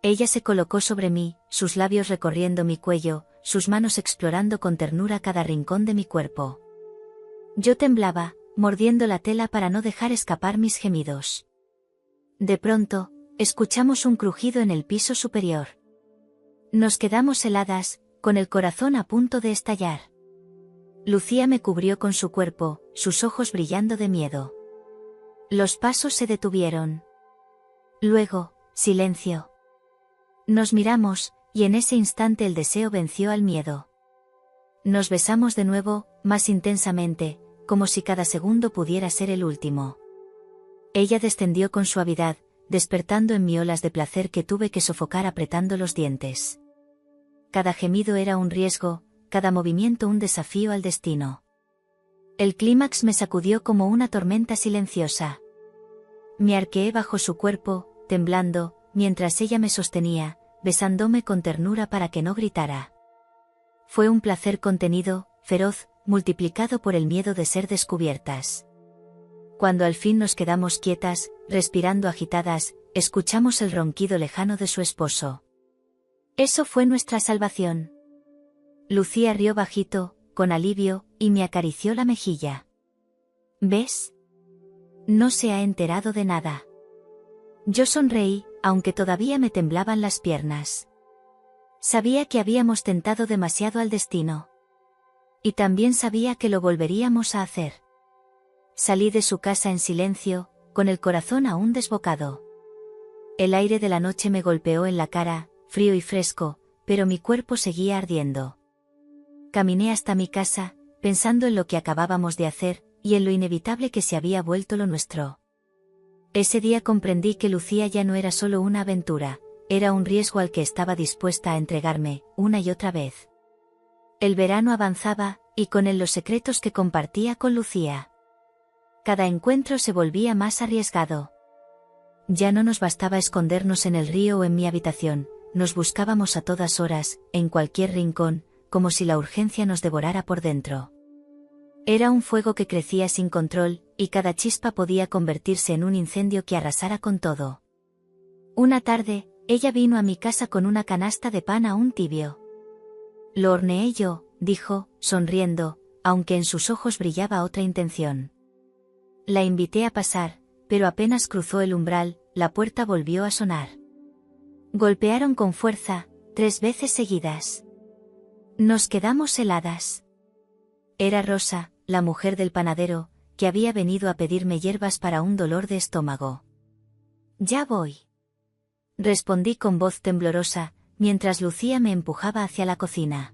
S1: Ella se colocó sobre mí, sus labios recorriendo mi cuello, sus manos explorando con ternura cada rincón de mi cuerpo. Yo temblaba, mordiendo la tela para no dejar escapar mis gemidos. De pronto, escuchamos un crujido en el piso superior. Nos quedamos heladas, con el corazón a punto de estallar. Lucía me cubrió con su cuerpo, sus ojos brillando de miedo. Los pasos se detuvieron. Luego, silencio. Nos miramos, y en ese instante el deseo venció al miedo. Nos besamos de nuevo, más intensamente, como si cada segundo pudiera ser el último. Ella descendió con suavidad, despertando en mí olas de placer que tuve que sofocar apretando los dientes. Cada gemido era un riesgo, cada movimiento un desafío al destino. El clímax me sacudió como una tormenta silenciosa. Me arqueé bajo su cuerpo, temblando, mientras ella me sostenía, besándome con ternura para que no gritara. Fue un placer contenido, feroz, multiplicado por el miedo de ser descubiertas. Cuando al fin nos quedamos quietas, respirando agitadas, escuchamos el ronquido lejano de su esposo. Eso fue nuestra salvación. Lucía rió bajito, con alivio, y me acarició la mejilla. ¿Ves? No se ha enterado de nada. Yo sonreí, aunque todavía me temblaban las piernas. Sabía que habíamos tentado demasiado al destino. Y también sabía que lo volveríamos a hacer. Salí de su casa en silencio, con el corazón aún desbocado. El aire de la noche me golpeó en la cara, frío y fresco, pero mi cuerpo seguía ardiendo. Caminé hasta mi casa, pensando en lo que acabábamos de hacer, y en lo inevitable que se había vuelto lo nuestro. Ese día comprendí que Lucía ya no era solo una aventura, era un riesgo al que estaba dispuesta a entregarme, una y otra vez. El verano avanzaba, y con él los secretos que compartía con Lucía. Cada encuentro se volvía más arriesgado. Ya no nos bastaba escondernos en el río o en mi habitación, nos buscábamos a todas horas, en cualquier rincón, como si la urgencia nos devorara por dentro. Era un fuego que crecía sin control, y cada chispa podía convertirse en un incendio que arrasara con todo. Una tarde, ella vino a mi casa con una canasta de pan aún tibio. Lo horneé yo, dijo, sonriendo, aunque en sus ojos brillaba otra intención. La invité a pasar, pero apenas cruzó el umbral, la puerta volvió a sonar. Golpearon con fuerza, 3 veces seguidas. Nos quedamos heladas. Era Rosa, la mujer del panadero, que había venido a pedirme hierbas para un dolor de estómago. «Ya voy», respondí con voz temblorosa, mientras Lucía me empujaba hacia la cocina.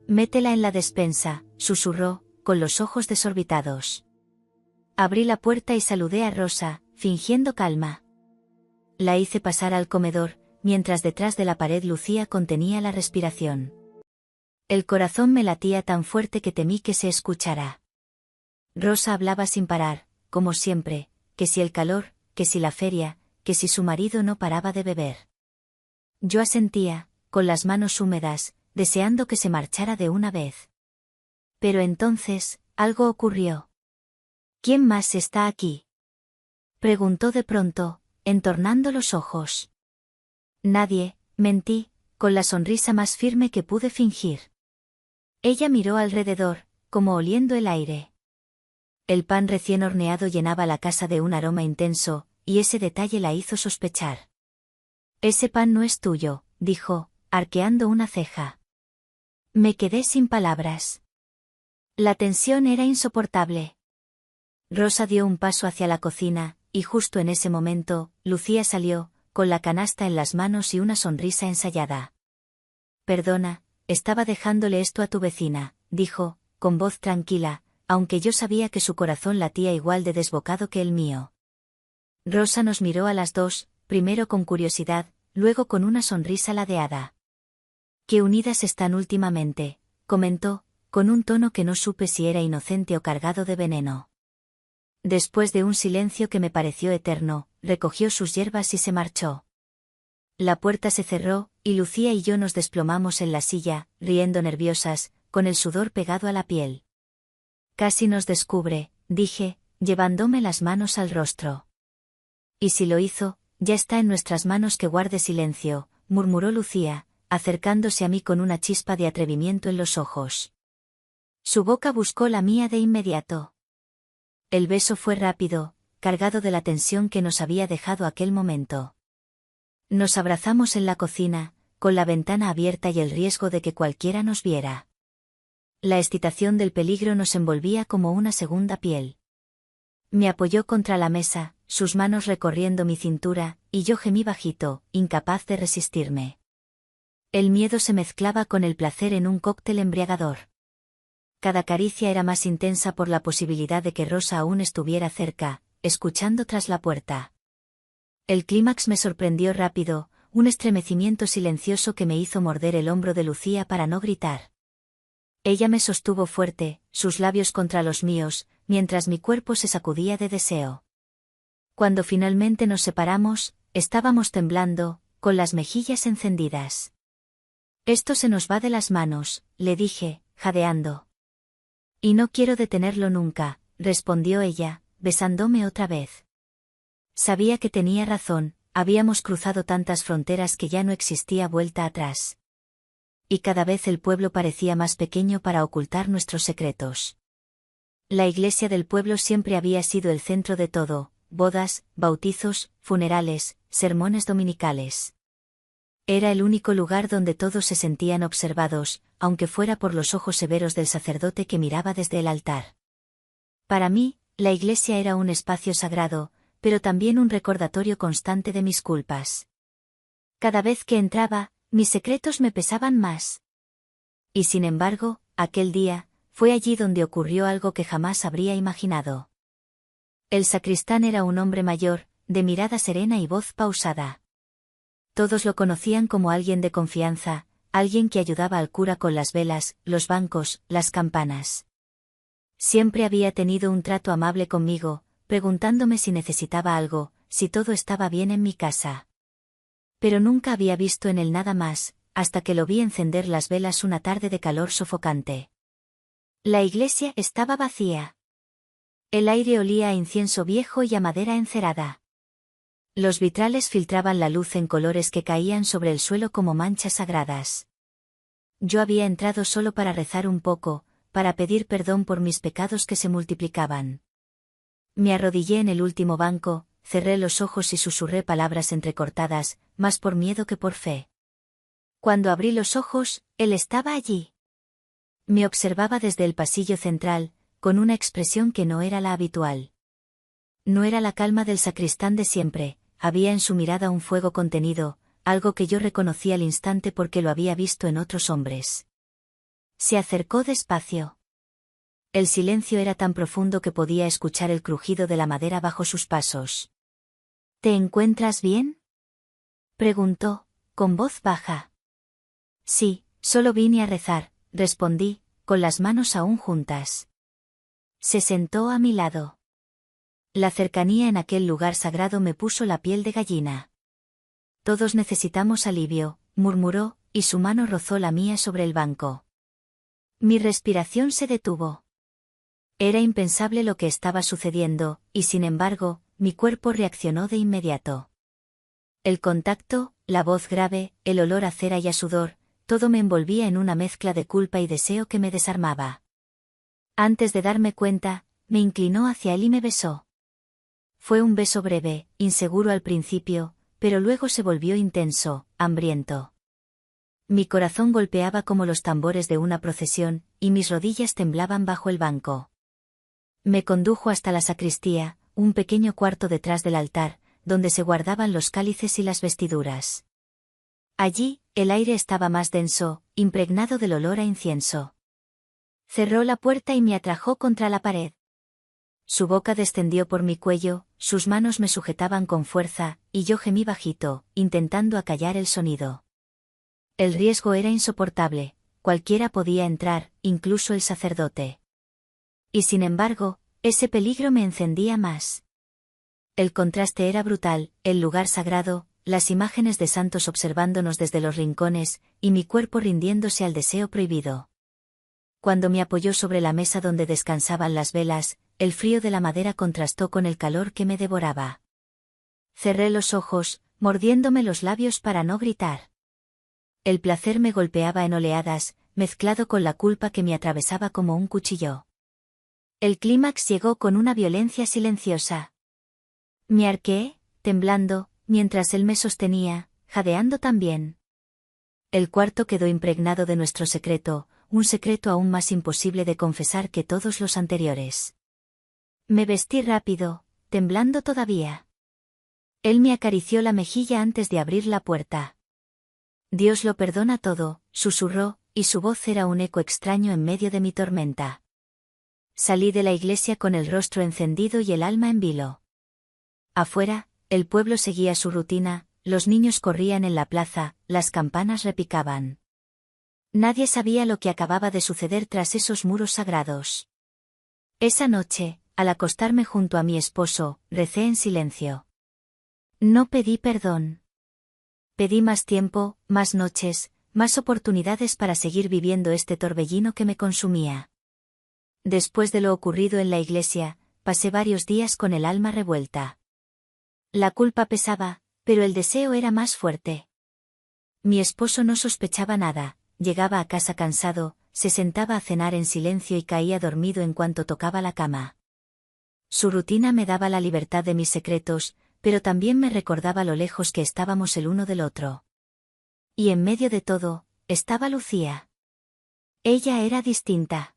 S1: «Métela en la despensa», susurró, con los ojos desorbitados. Abrí la puerta y saludé a Rosa, fingiendo calma. La hice pasar al comedor, mientras detrás de la pared Lucía contenía la respiración. El corazón me latía tan fuerte que temí que se escuchara. Rosa hablaba sin parar, como siempre, que si el calor, que si la feria, que si su marido no paraba de beber. Yo asentía, con las manos húmedas, deseando que se marchara de una vez. Pero entonces, algo ocurrió. «¿Quién más está aquí?», preguntó de pronto, entornando los ojos. «Nadie», mentí, con la sonrisa más firme que pude fingir. Ella miró alrededor, como oliendo el aire. El pan recién horneado llenaba la casa de un aroma intenso, y ese detalle la hizo sospechar. Ese pan no es tuyo, dijo, arqueando una ceja. Me quedé sin palabras. La tensión era insoportable. Rosa dio un paso hacia la cocina, y justo en ese momento, Lucía salió, con la canasta en las manos y una sonrisa ensayada. Perdona, estaba dejándole esto a tu vecina, dijo, con voz tranquila, aunque yo sabía que su corazón latía igual de desbocado que el mío. Rosa nos miró a las dos, primero con curiosidad, luego con una sonrisa ladeada. Qué unidas están últimamente, comentó, con un tono que no supe si era inocente o cargado de veneno. Después de un silencio que me pareció eterno, recogió sus hierbas y se marchó. La puerta se cerró, y Lucía y yo nos desplomamos en la silla, riendo nerviosas, con el sudor pegado a la piel. Casi nos descubre, dije, llevándome las manos al rostro. Y si lo hizo, ya está en nuestras manos que guarde silencio, murmuró Lucía, acercándose a mí con una chispa de atrevimiento en los ojos. Su boca buscó la mía de inmediato. El beso fue rápido, cargado de la tensión que nos había dejado aquel momento. Nos abrazamos en la cocina, con la ventana abierta y el riesgo de que cualquiera nos viera. La excitación del peligro nos envolvía como una segunda piel. Me apoyó contra la mesa, sus manos recorriendo mi cintura, y yo gemí bajito, incapaz de resistirme. El miedo se mezclaba con el placer en un cóctel embriagador. Cada caricia era más intensa por la posibilidad de que Rosa aún estuviera cerca, escuchando tras la puerta. El clímax me sorprendió rápido, un estremecimiento silencioso que me hizo morder el hombro de Lucía para no gritar. Ella me sostuvo fuerte, sus labios contra los míos, mientras mi cuerpo se sacudía de deseo. Cuando finalmente nos separamos, estábamos temblando, con las mejillas encendidas. Esto se nos va de las manos, le dije, jadeando. Y no quiero detenerlo nunca, respondió ella, besándome otra vez. Sabía que tenía razón, habíamos cruzado tantas fronteras que ya no existía vuelta atrás. Y cada vez el pueblo parecía más pequeño para ocultar nuestros secretos. La iglesia del pueblo siempre había sido el centro de todo, bodas, bautizos, funerales, sermones dominicales. Era el único lugar donde todos se sentían observados, aunque fuera por los ojos severos del sacerdote que miraba desde el altar. Para mí, la iglesia era un espacio sagrado, pero también un recordatorio constante de mis culpas. Cada vez que entraba, mis secretos me pesaban más. Y sin embargo, aquel día, fue allí donde ocurrió algo que jamás habría imaginado. El sacristán era un hombre mayor, de mirada serena y voz pausada. Todos lo conocían como alguien de confianza, alguien que ayudaba al cura con las velas, los bancos, las campanas. Siempre había tenido un trato amable conmigo, preguntándome si necesitaba algo, si todo estaba bien en mi casa. Pero nunca había visto en él nada más, hasta que lo vi encender las velas una tarde de calor sofocante. La iglesia estaba vacía. El aire olía a incienso viejo y a madera encerada. Los vitrales filtraban la luz en colores que caían sobre el suelo como manchas sagradas. Yo había entrado solo para rezar un poco, para pedir perdón por mis pecados que se multiplicaban. Me arrodillé en el último banco, cerré los ojos y susurré palabras entrecortadas, más por miedo que por fe. Cuando abrí los ojos, él estaba allí. Me observaba desde el pasillo central, con una expresión que no era la habitual. No era la calma del sacristán de siempre, había en su mirada un fuego contenido, algo que yo reconocí al instante porque lo había visto en otros hombres. Se acercó despacio. El silencio era tan profundo que podía escuchar el crujido de la madera bajo sus pasos. ¿Te encuentras bien?, preguntó, con voz baja. Sí, solo vine a rezar, respondí, con las manos aún juntas. Se sentó a mi lado. La cercanía en aquel lugar sagrado me puso la piel de gallina. Todos necesitamos alivio, murmuró, y su mano rozó la mía sobre el banco. Mi respiración se detuvo. Era impensable lo que estaba sucediendo, y sin embargo, mi cuerpo reaccionó de inmediato. El contacto, la voz grave, el olor a cera y a sudor, todo me envolvía en una mezcla de culpa y deseo que me desarmaba. Antes de darme cuenta, me inclinó hacia él y me besó. Fue un beso breve, inseguro al principio, pero luego se volvió intenso, hambriento. Mi corazón golpeaba como los tambores de una procesión, y mis rodillas temblaban bajo el banco. Me condujo hasta la sacristía, un pequeño cuarto detrás del altar, donde se guardaban los cálices y las vestiduras. Allí, el aire estaba más denso, impregnado del olor a incienso. Cerró la puerta y me atrajo contra la pared. Su boca descendió por mi cuello, sus manos me sujetaban con fuerza, y yo gemí bajito, intentando acallar el sonido. El riesgo era insoportable, cualquiera podía entrar, incluso el sacerdote. Y sin embargo, ese peligro me encendía más. El contraste era brutal, el lugar sagrado, las imágenes de santos observándonos desde los rincones, y mi cuerpo rindiéndose al deseo prohibido. Cuando me apoyó sobre la mesa donde descansaban las velas, el frío de la madera contrastó con el calor que me devoraba. Cerré los ojos, mordiéndome los labios para no gritar. El placer me golpeaba en oleadas, mezclado con la culpa que me atravesaba como un cuchillo. El clímax llegó con una violencia silenciosa. Me arqueé, temblando, mientras él me sostenía, jadeando también. El cuarto quedó impregnado de nuestro secreto, un secreto aún más imposible de confesar que todos los anteriores. Me vestí rápido, temblando todavía. Él me acarició la mejilla antes de abrir la puerta. Dios lo perdona todo, susurró, y su voz era un eco extraño en medio de mi tormenta. Salí de la iglesia con el rostro encendido y el alma en vilo. Afuera, el pueblo seguía su rutina, los niños corrían en la plaza, las campanas repicaban. Nadie sabía lo que acababa de suceder tras esos muros sagrados. Esa noche, al acostarme junto a mi esposo, recé en silencio. No pedí perdón. Pedí más tiempo, más noches, más oportunidades para seguir viviendo este torbellino que me consumía. Después de lo ocurrido en la iglesia, pasé varios días con el alma revuelta. La culpa pesaba, pero el deseo era más fuerte. Mi esposo no sospechaba nada, llegaba a casa cansado, se sentaba a cenar en silencio y caía dormido en cuanto tocaba la cama. Su rutina me daba la libertad de mis secretos, pero también me recordaba lo lejos que estábamos el uno del otro. Y en medio de todo, estaba Lucía. Ella era distinta.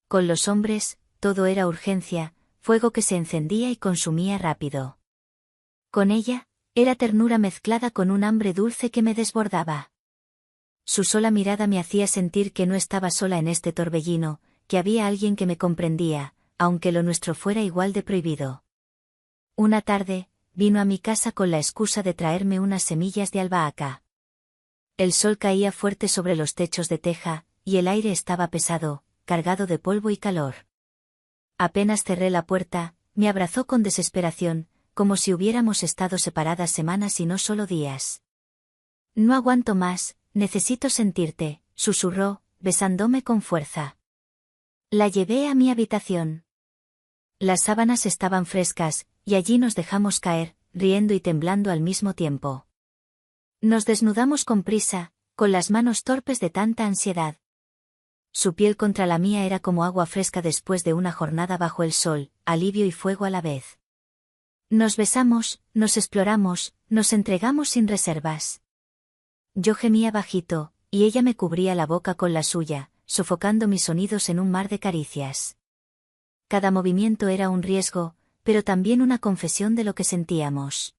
S1: Con los hombres, todo era urgencia, fuego que se encendía y consumía rápido. Con ella, era ternura mezclada con un hambre dulce que me desbordaba. Su sola mirada me hacía sentir que no estaba sola en este torbellino, que había alguien que me comprendía, aunque lo nuestro fuera igual de prohibido. Una tarde, vino a mi casa con la excusa de traerme unas semillas de albahaca. El sol caía fuerte sobre los techos de teja, y el aire estaba pesado, cargado de polvo y calor. Apenas cerré la puerta, me abrazó con desesperación, como si hubiéramos estado separadas semanas y no solo días. No aguanto más, necesito sentirte, susurró, besándome con fuerza. La llevé a mi habitación. Las sábanas estaban frescas, y allí nos dejamos caer, riendo y temblando al mismo tiempo. Nos desnudamos con prisa, con las manos torpes de tanta ansiedad. Su piel contra la mía era como agua fresca después de una jornada bajo el sol, alivio y fuego a la vez. Nos besamos, nos exploramos, nos entregamos sin reservas. Yo gemía bajito, y ella me cubría la boca con la suya, sofocando mis sonidos en un mar de caricias. Cada movimiento era un riesgo, pero también una confesión de lo que sentíamos.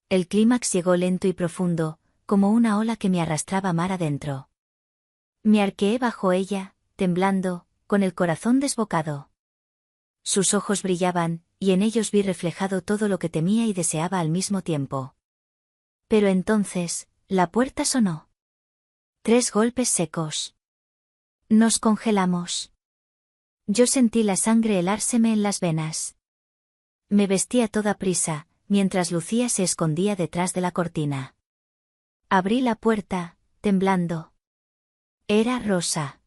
S1: El clímax llegó lento y profundo, como una ola que me arrastraba mar adentro. Me arqueé bajo ella, temblando, con el corazón desbocado. Sus ojos brillaban, y en ellos vi reflejado todo lo que temía y deseaba al mismo tiempo. Pero entonces, la puerta sonó. 3 golpes secos. Nos congelamos. Yo sentí la sangre helárseme en las venas. Me vestí a toda prisa, mientras Lucía se escondía detrás de la cortina. Abrí la puerta, temblando. Era Rosa.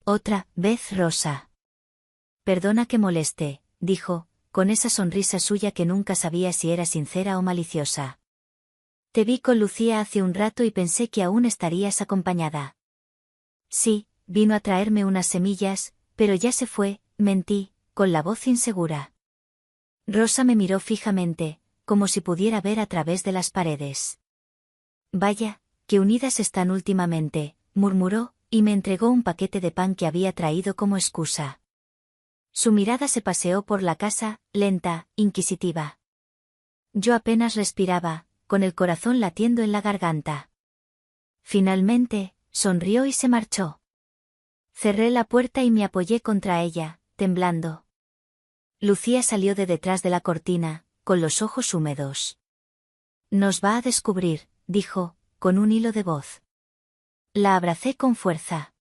S1: Otra vez Rosa. Perdona que moleste, dijo, con esa sonrisa suya que nunca sabía si era sincera o maliciosa. Te vi con Lucía hace un rato y pensé que aún estarías acompañada. Sí, vino a traerme unas semillas, pero ya se fue, mentí, con la voz insegura. Rosa me miró fijamente, como si pudiera ver a través de las paredes. Vaya, qué unidas están últimamente, murmuró, y me entregó un paquete de pan que había traído como excusa. Su mirada se paseó por la casa, lenta, inquisitiva. Yo apenas respiraba, con el corazón latiendo en la garganta. Finalmente, sonrió y se marchó. Cerré la puerta y me apoyé contra ella, temblando. Lucía salió de detrás de la cortina, con los ojos húmedos. Nos va a descubrir, dijo, con un hilo de voz. La abracé con fuerza.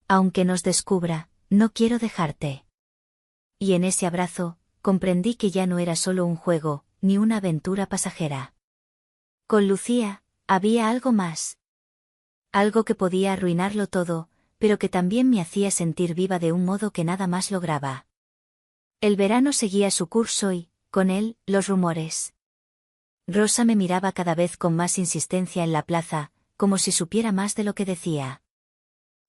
S1: Aunque nos descubra, no quiero dejarte. Y en ese abrazo, comprendí que ya no era solo un juego, ni una aventura pasajera. Con Lucía, había algo más. Algo que podía arruinarlo todo, pero que también me hacía sentir viva de un modo que nada más lograba. El verano seguía su curso y, con él, los rumores. Rosa me miraba cada vez con más insistencia en la plaza, como si supiera más de lo que decía.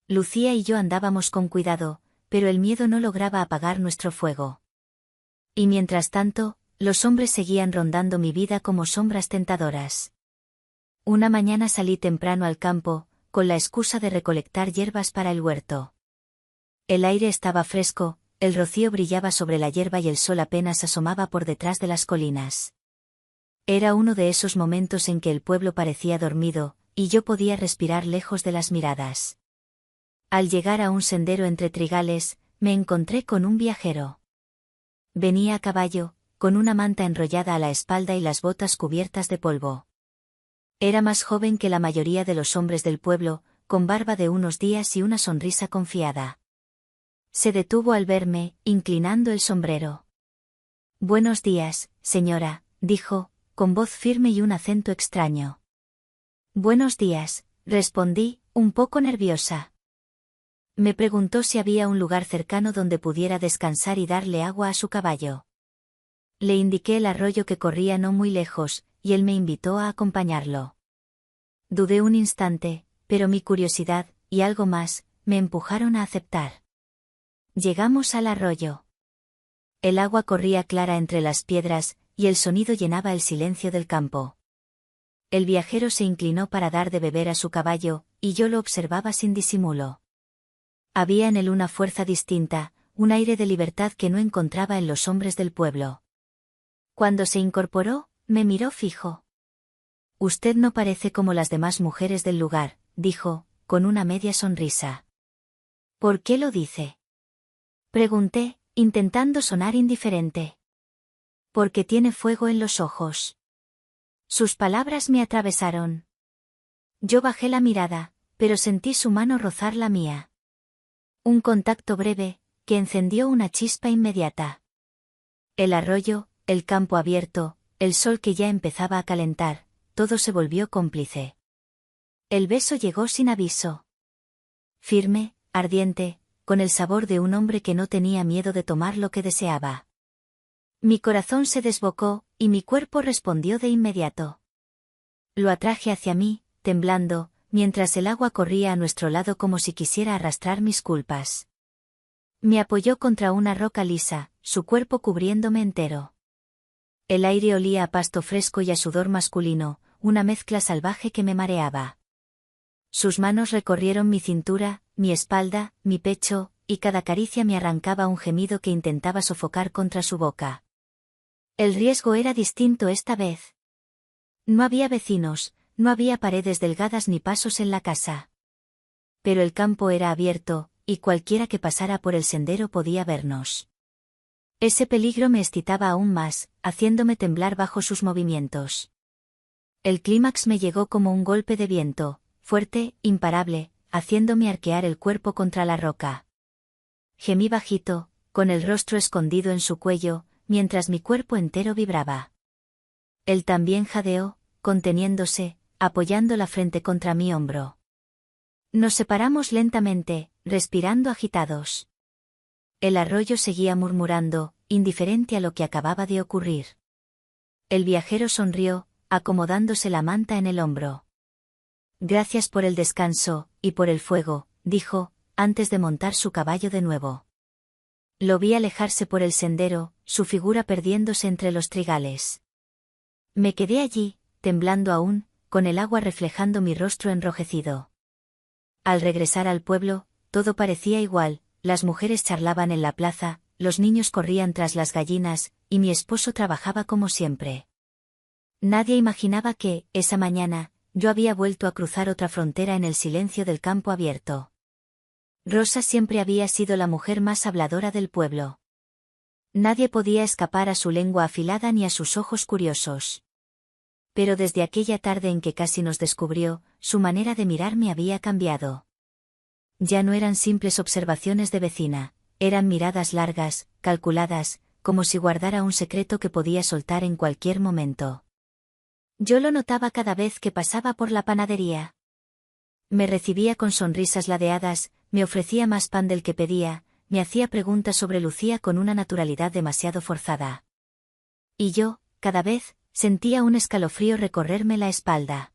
S1: Lucía y yo andábamos con cuidado, pero el miedo no lograba apagar nuestro fuego. Y mientras tanto, los hombres seguían rondando mi vida como sombras tentadoras. Una mañana salí temprano al campo, con la excusa de recolectar hierbas para el huerto. El aire estaba fresco, el rocío brillaba sobre la hierba y el sol apenas asomaba por detrás de las colinas. Era uno de esos momentos en que el pueblo parecía dormido, y yo podía respirar lejos de las miradas. Al llegar a un sendero entre trigales, me encontré con un viajero. Venía a caballo, con una manta enrollada a la espalda y las botas cubiertas de polvo. Era más joven que la mayoría de los hombres del pueblo, con barba de unos días y una sonrisa confiada. Se detuvo al verme, inclinando el sombrero. «Buenos días, señora», dijo, con voz firme y un acento extraño. «Buenos días», respondí, un poco nerviosa. Me preguntó si había un lugar cercano donde pudiera descansar y darle agua a su caballo. Le indiqué el arroyo que corría no muy lejos, y él me invitó a acompañarlo. Dudé un instante, pero mi curiosidad, y algo más, me empujaron a aceptar. Llegamos al arroyo. El agua corría clara entre las piedras, y el sonido llenaba el silencio del campo. El viajero se inclinó para dar de beber a su caballo, y yo lo observaba sin disimulo. Había en él una fuerza distinta, un aire de libertad que no encontraba en los hombres del pueblo. Cuando se incorporó, me miró fijo. «Usted no parece como las demás mujeres del lugar», dijo, con una media sonrisa. «¿Por qué lo dice?», pregunté, intentando sonar indiferente. «Porque tiene fuego en los ojos». Sus palabras me atravesaron. Yo bajé la mirada, pero sentí su mano rozar la mía. Un contacto breve, que encendió una chispa inmediata. El arroyo, el campo abierto, el sol que ya empezaba a calentar, todo se volvió cómplice. El beso llegó sin aviso. Firme, ardiente, con el sabor de un hombre que no tenía miedo de tomar lo que deseaba. Mi corazón se desbocó, y mi cuerpo respondió de inmediato. Lo atraje hacia mí, temblando, mientras el agua corría a nuestro lado como si quisiera arrastrar mis culpas. Me apoyó contra una roca lisa, su cuerpo cubriéndome entero. El aire olía a pasto fresco y a sudor masculino, una mezcla salvaje que me mareaba. Sus manos recorrieron mi cintura, mi espalda, mi pecho, y cada caricia me arrancaba un gemido que intentaba sofocar contra su boca. El riesgo era distinto esta vez. No había vecinos, no había paredes delgadas ni pasos en la casa. Pero el campo era abierto, y cualquiera que pasara por el sendero podía vernos. Ese peligro me excitaba aún más, haciéndome temblar bajo sus movimientos. El clímax me llegó como un golpe de viento, fuerte, imparable, haciéndome arquear el cuerpo contra la roca. Gemí bajito, con el rostro escondido en su cuello, mientras mi cuerpo entero vibraba. Él también jadeó, conteniéndose, apoyando la frente contra mi hombro. Nos separamos lentamente, respirando agitados. El arroyo seguía murmurando, indiferente a lo que acababa de ocurrir. El viajero sonrió, acomodándose la manta en el hombro. Gracias por el descanso, y por el fuego, dijo, antes de montar su caballo de nuevo. Lo vi alejarse por el sendero, su figura perdiéndose entre los trigales. Me quedé allí, temblando aún, con el agua reflejando mi rostro enrojecido. Al regresar al pueblo, todo parecía igual, las mujeres charlaban en la plaza, los niños corrían tras las gallinas, y mi esposo trabajaba como siempre. Nadie imaginaba que, esa mañana, yo había vuelto a cruzar otra frontera en el silencio del campo abierto. Rosa siempre había sido la mujer más habladora del pueblo. Nadie podía escapar a su lengua afilada ni a sus ojos curiosos. Pero desde aquella tarde en que casi nos descubrió, su manera de mirarme había cambiado. Ya no eran simples observaciones de vecina, eran miradas largas, calculadas, como si guardara un secreto que podía soltar en cualquier momento. Yo lo notaba cada vez que pasaba por la panadería. Me recibía con sonrisas ladeadas, me ofrecía más pan del que pedía, me hacía preguntas sobre Lucía con una naturalidad demasiado forzada. Y yo, cada vez, sentía un escalofrío recorrerme la espalda.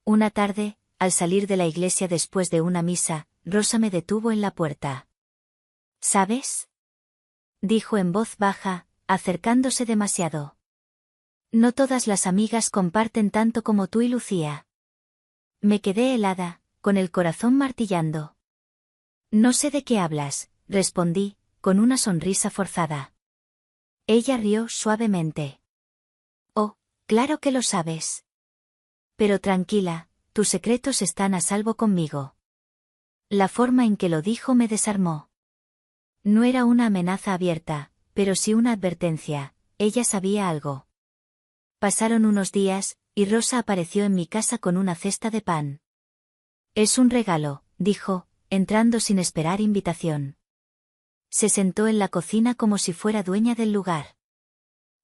S1: Una tarde, al salir de la iglesia después de una misa, Rosa me detuvo en la puerta. ¿Sabes?, dijo en voz baja, acercándose demasiado. No todas las amigas comparten tanto como tú y Lucía. Me quedé helada, con el corazón martillando. No sé de qué hablas, respondí, con una sonrisa forzada. Ella rió suavemente. Oh, claro que lo sabes. Pero tranquila, tus secretos están a salvo conmigo. La forma en que lo dijo me desarmó. No era una amenaza abierta, pero sí una advertencia, ella sabía algo. Pasaron unos días, y Rosa apareció en mi casa con una cesta de pan. Es un regalo, dijo, entrando sin esperar invitación. Se sentó en la cocina como si fuera dueña del lugar.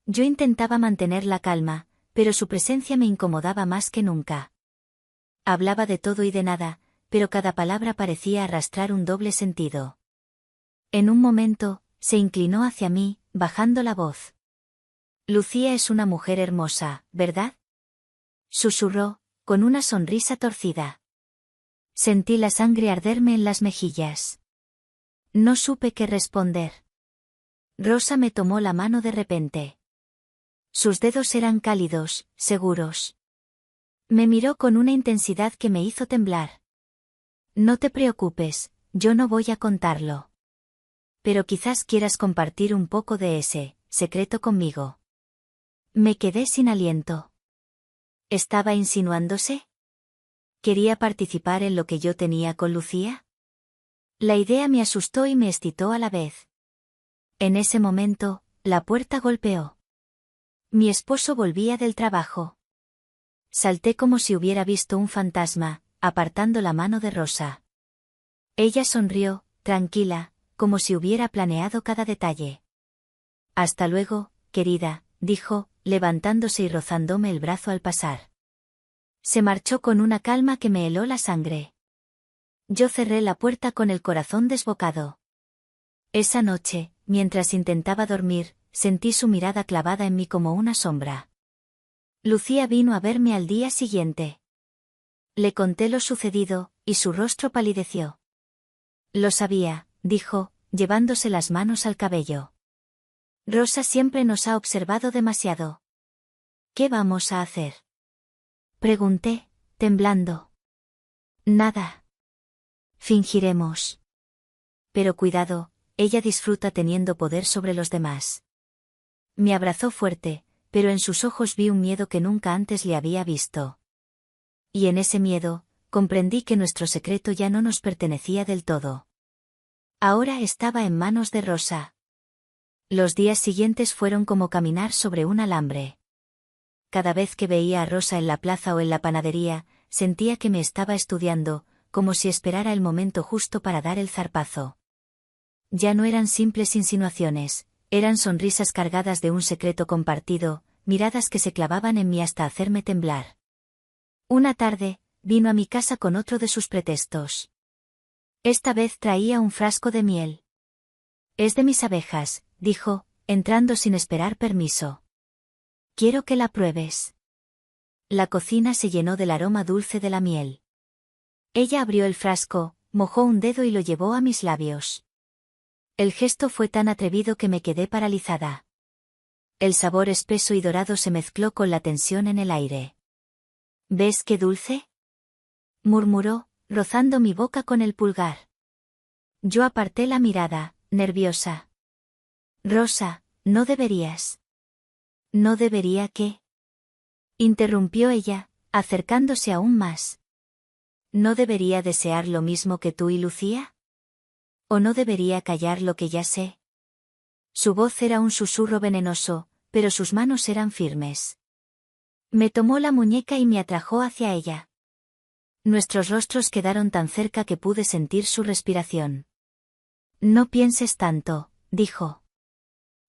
S1: Yo intentaba mantener la calma, pero su presencia me incomodaba más que nunca. Hablaba de todo y de nada, pero cada palabra parecía arrastrar un doble sentido. En un momento, se inclinó hacia mí, bajando la voz. Lucía es una mujer hermosa, ¿verdad?, susurró, con una sonrisa torcida. Sentí la sangre arderme en las mejillas. No supe qué responder. Rosa me tomó la mano de repente. Sus dedos eran cálidos, seguros. Me miró con una intensidad que me hizo temblar. No te preocupes, yo no voy a contarlo. Pero quizás quieras compartir un poco de ese secreto conmigo. Me quedé sin aliento. ¿Estaba insinuándose? ¿Quería participar en lo que yo tenía con Lucía? La idea me asustó y me excitó a la vez. En ese momento, la puerta golpeó. Mi esposo volvía del trabajo. Salté como si hubiera visto un fantasma, apartando la mano de Rosa. Ella sonrió, tranquila, como si hubiera planeado cada detalle. Hasta luego, querida, dijo, levantándose y rozándome el brazo al pasar. Se marchó con una calma que me heló la sangre. Yo cerré la puerta con el corazón desbocado. Esa noche, mientras intentaba dormir, sentí su mirada clavada en mí como una sombra. Lucía vino a verme al día siguiente. Le conté lo sucedido, y su rostro palideció. Lo sabía, dijo, llevándose las manos al cabello. Rosa siempre nos ha observado demasiado. ¿Qué vamos a hacer?, pregunté, temblando. Nada. Fingiremos. Pero cuidado, ella disfruta teniendo poder sobre los demás. Me abrazó fuerte, pero en sus ojos vi un miedo que nunca antes le había visto. Y en ese miedo, comprendí que nuestro secreto ya no nos pertenecía del todo. Ahora estaba en manos de Rosa. Los días siguientes fueron como caminar sobre un alambre. Cada vez que veía a Rosa en la plaza o en la panadería, sentía que me estaba estudiando, como si esperara el momento justo para dar el zarpazo. Ya no eran simples insinuaciones, eran sonrisas cargadas de un secreto compartido, miradas que se clavaban en mí hasta hacerme temblar. Una tarde, vino a mi casa con otro de sus pretextos. Esta vez traía un frasco de miel. Es de mis abejas, dijo, entrando sin esperar permiso. Quiero que la pruebes. La cocina se llenó del aroma dulce de la miel. Ella abrió el frasco, mojó un dedo y lo llevó a mis labios. El gesto fue tan atrevido que me quedé paralizada. El sabor espeso y dorado se mezcló con la tensión en el aire. ¿Ves qué dulce?, murmuró, rozando mi boca con el pulgar. Yo aparté la mirada, nerviosa. Rosa, no deberías. ¿No debería qué?, interrumpió ella, acercándose aún más. ¿No debería desear lo mismo que tú y Lucía? ¿O no debería callar lo que ya sé? Su voz era un susurro venenoso, pero sus manos eran firmes. Me tomó la muñeca y me atrajo hacia ella. Nuestros rostros quedaron tan cerca que pude sentir su respiración. No pienses tanto, dijo.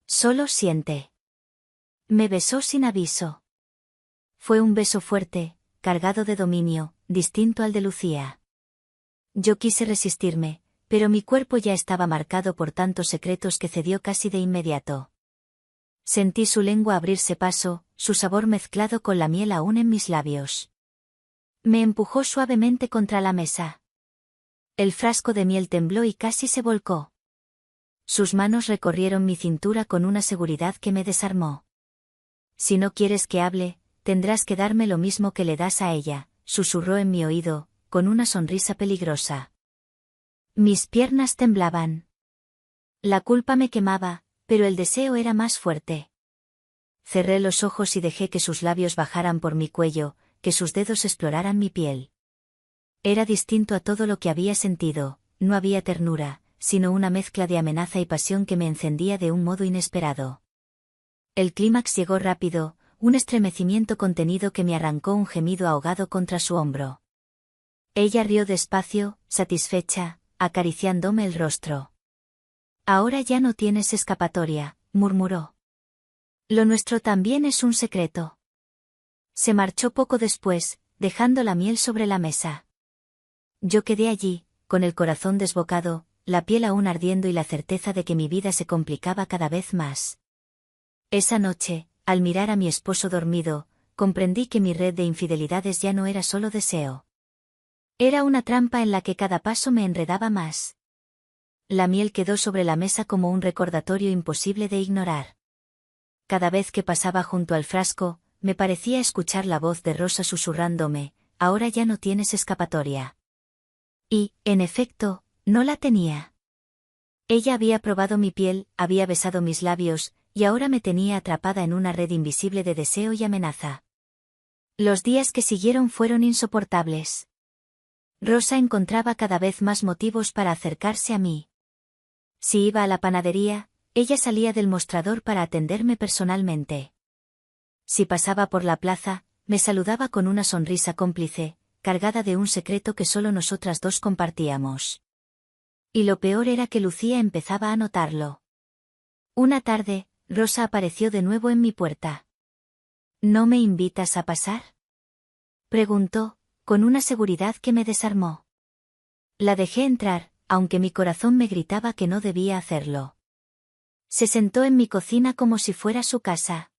S1: Solo siente. Me besó sin aviso. Fue un beso fuerte, cargado de dominio, distinto al de Lucía. Yo quise resistirme, pero mi cuerpo ya estaba marcado por tantos secretos que cedió casi de inmediato. Sentí su lengua abrirse paso, su sabor mezclado con la miel aún en mis labios. Me empujó suavemente contra la mesa. El frasco de miel tembló y casi se volcó. Sus manos recorrieron mi cintura con una seguridad que me desarmó. Si no quieres que hable, tendrás que darme lo mismo que le das a ella, susurró en mi oído, con una sonrisa peligrosa. Mis piernas temblaban. La culpa me quemaba, pero el deseo era más fuerte. Cerré los ojos y dejé que sus labios bajaran por mi cuello, que sus dedos exploraran mi piel. Era distinto a todo lo que había sentido, no había ternura, sino una mezcla de amenaza y pasión que me encendía de un modo inesperado. El clímax llegó rápido, un estremecimiento contenido que me arrancó un gemido ahogado contra su hombro. Ella rió despacio, satisfecha, acariciándome el rostro. Ahora ya no tienes escapatoria, murmuró. Lo nuestro también es un secreto. Se marchó poco después, dejando la miel sobre la mesa. Yo quedé allí, con el corazón desbocado, la piel aún ardiendo y la certeza de que mi vida se complicaba cada vez más. Esa noche, al mirar a mi esposo dormido, comprendí que mi red de infidelidades ya no era solo deseo. Era una trampa en la que cada paso me enredaba más. La miel quedó sobre la mesa como un recordatorio imposible de ignorar. Cada vez que pasaba junto al frasco, me parecía escuchar la voz de Rosa susurrándome, ahora ya no tienes escapatoria. Y, en efecto, no la tenía. Ella había probado mi piel, había besado mis labios, y ahora me tenía atrapada en una red invisible de deseo y amenaza. Los días que siguieron fueron insoportables. Rosa encontraba cada vez más motivos para acercarse a mí. Si iba a la panadería, ella salía del mostrador para atenderme personalmente. Si pasaba por la plaza, me saludaba con una sonrisa cómplice, cargada de un secreto que solo nosotras dos compartíamos. Y lo peor era que Lucía empezaba a notarlo. Una tarde, Rosa apareció de nuevo en mi puerta. ¿No me invitas a pasar?, preguntó, con una seguridad que me desarmó. La dejé entrar, aunque mi corazón me gritaba que no debía hacerlo. Se sentó en mi cocina como si fuera su casa.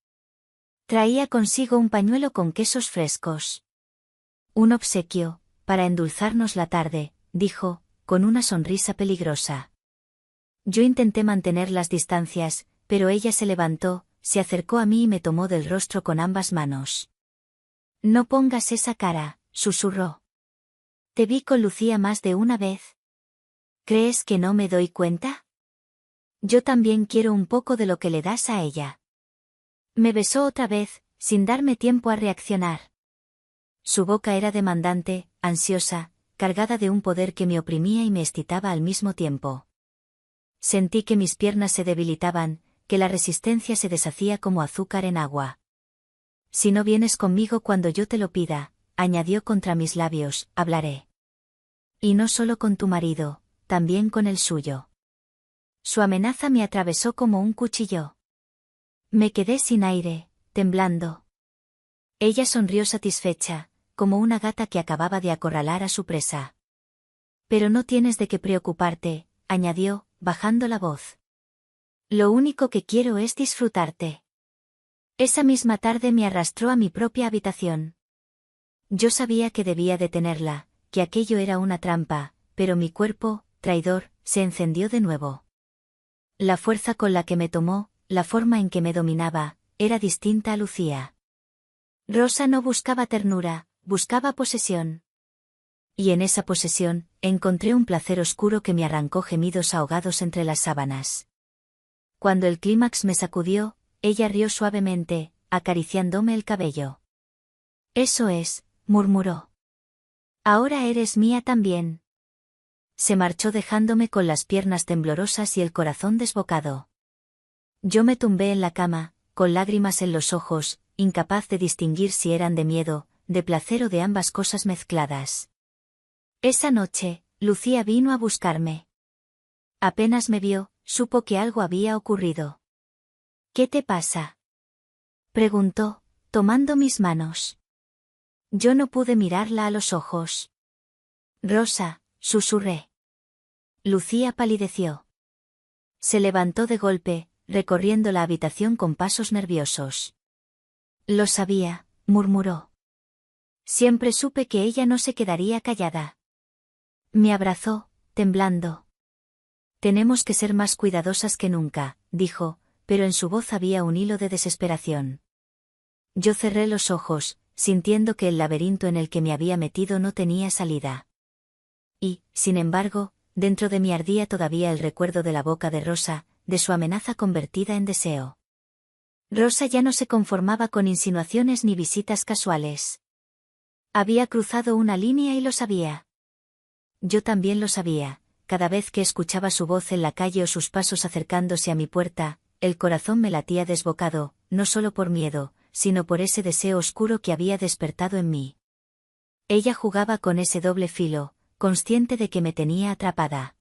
S1: Traía consigo un pañuelo con quesos frescos. Un obsequio, para endulzarnos la tarde, dijo, con una sonrisa peligrosa. Yo intenté mantener las distancias, pero ella se levantó, se acercó a mí y me tomó del rostro con ambas manos. No pongas esa cara, susurró. Te vi con Lucía más de una vez. ¿Crees que no me doy cuenta? Yo también quiero un poco de lo que le das a ella. Me besó otra vez, sin darme tiempo a reaccionar. Su boca era demandante, ansiosa, cargada de un poder que me oprimía y me excitaba al mismo tiempo. Sentí que mis piernas se debilitaban, que la resistencia se deshacía como azúcar en agua. Si no vienes conmigo cuando yo te lo pida, añadió contra mis labios, hablaré. Y no solo con tu marido, también con el suyo. Su amenaza me atravesó como un cuchillo. Me quedé sin aire, temblando. Ella sonrió satisfecha, como una gata que acababa de acorralar a su presa. Pero no tienes de qué preocuparte, añadió, bajando la voz. Lo único que quiero es disfrutarte. Esa misma tarde me arrastró a mi propia habitación. Yo sabía que debía detenerla, que aquello era una trampa, pero mi cuerpo, traidor, se encendió de nuevo. La fuerza con la que me tomó, la forma en que me dominaba, era distinta a Lucía. Rosa no buscaba ternura, buscaba posesión. Y en esa posesión, encontré un placer oscuro que me arrancó gemidos ahogados entre las sábanas. Cuando el clímax me sacudió, ella rió suavemente, acariciándome el cabello. Eso es, murmuró. Ahora eres mía también. Se marchó dejándome con las piernas temblorosas y el corazón desbocado. Yo me tumbé en la cama, con lágrimas en los ojos, incapaz de distinguir si eran de miedo, de placer o de ambas cosas mezcladas. Esa noche, Lucía vino a buscarme. Apenas me vio, supo que algo había ocurrido. ¿Qué te pasa?, preguntó, tomando mis manos. Yo no pude mirarla a los ojos. Rosa, susurré. Lucía palideció. Se levantó de golpe, recorriendo la habitación con pasos nerviosos. Lo sabía, murmuró. Siempre supe que ella no se quedaría callada. Me abrazó, temblando. Tenemos que ser más cuidadosas que nunca, dijo, pero en su voz había un hilo de desesperación. Yo cerré los ojos, sintiendo que el laberinto en el que me había metido no tenía salida. Y, sin embargo, dentro de mí ardía todavía el recuerdo de la boca de Rosa, de su amenaza convertida en deseo. Rosa ya no se conformaba con insinuaciones ni visitas casuales. Había cruzado una línea y lo sabía. Yo también lo sabía. Cada vez que escuchaba su voz en la calle o sus pasos acercándose a mi puerta, el corazón me latía desbocado, no solo por miedo, sino por ese deseo oscuro que había despertado en mí. Ella jugaba con ese doble filo, consciente de que me tenía atrapada.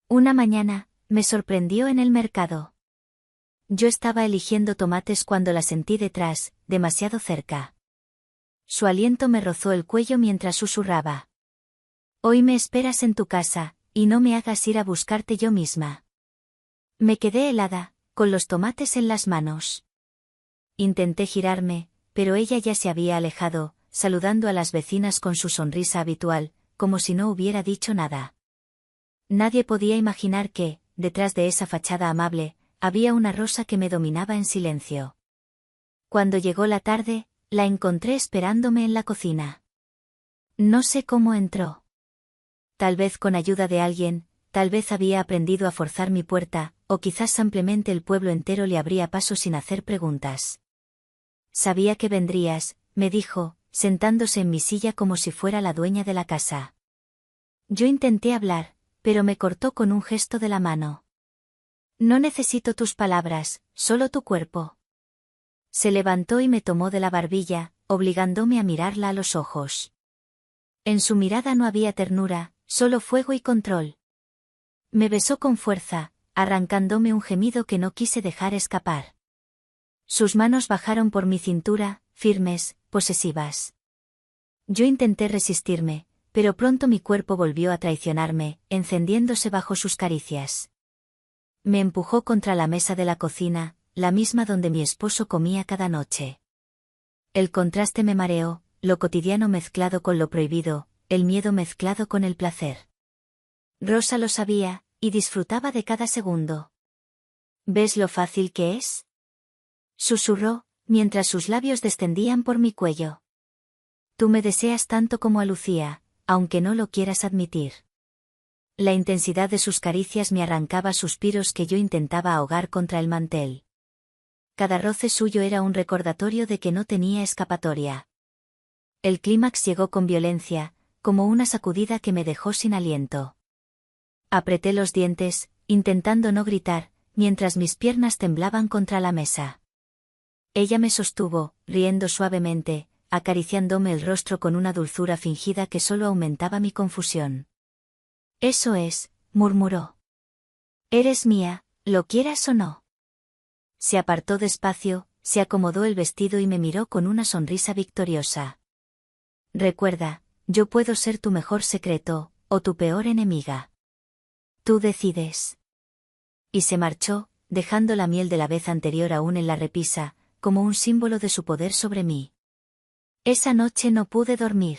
S1: Una mañana, me sorprendió en el mercado. Yo estaba eligiendo tomates cuando la sentí detrás, demasiado cerca. Su aliento me rozó el cuello mientras susurraba. Hoy me esperas en tu casa, y no me hagas ir a buscarte yo misma. Me quedé helada, con los tomates en las manos. Intenté girarme, pero ella ya se había alejado, saludando a las vecinas con su sonrisa habitual, como si no hubiera dicho nada. Nadie podía imaginar que, detrás de esa fachada amable, había una Rosa que me dominaba en silencio. Cuando llegó la tarde, la encontré esperándome en la cocina. No sé cómo entró. Tal vez con ayuda de alguien, tal vez había aprendido a forzar mi puerta, o quizás simplemente el pueblo entero le abría paso sin hacer preguntas. Sabía que vendrías, me dijo, sentándose en mi silla como si fuera la dueña de la casa. Yo intenté hablar, pero me cortó con un gesto de la mano. No necesito tus palabras, solo tu cuerpo. Se levantó y me tomó de la barbilla, obligándome a mirarla a los ojos. En su mirada no había ternura, solo fuego y control. Me besó con fuerza, arrancándome un gemido que no quise dejar escapar. Sus manos bajaron por mi cintura, firmes, posesivas. Yo intenté resistirme, pero pronto mi cuerpo volvió a traicionarme, encendiéndose bajo sus caricias. Me empujó contra la mesa de la cocina, la misma donde mi esposo comía cada noche. El contraste me mareó, lo cotidiano mezclado con lo prohibido, el miedo mezclado con el placer. Rosa lo sabía, y disfrutaba de cada segundo. ¿Ves lo fácil que es?, susurró, mientras sus labios descendían por mi cuello. Tú me deseas tanto como a Lucía, aunque no lo quieras admitir. La intensidad de sus caricias me arrancaba suspiros que yo intentaba ahogar contra el mantel. Cada roce suyo era un recordatorio de que no tenía escapatoria. El clímax llegó con violencia, como una sacudida que me dejó sin aliento. Apreté los dientes, intentando no gritar, mientras mis piernas temblaban contra la mesa. Ella me sostuvo, riendo suavemente, acariciándome el rostro con una dulzura fingida que solo aumentaba mi confusión. Eso es, murmuró. Eres mía, lo quieras o no. Se apartó despacio, se acomodó el vestido y me miró con una sonrisa victoriosa. Recuerda, yo puedo ser tu mejor secreto, o tu peor enemiga. Tú decides. Y se marchó, dejando la miel de la vez anterior aún en la repisa, como un símbolo de su poder sobre mí. Esa noche no pude dormir.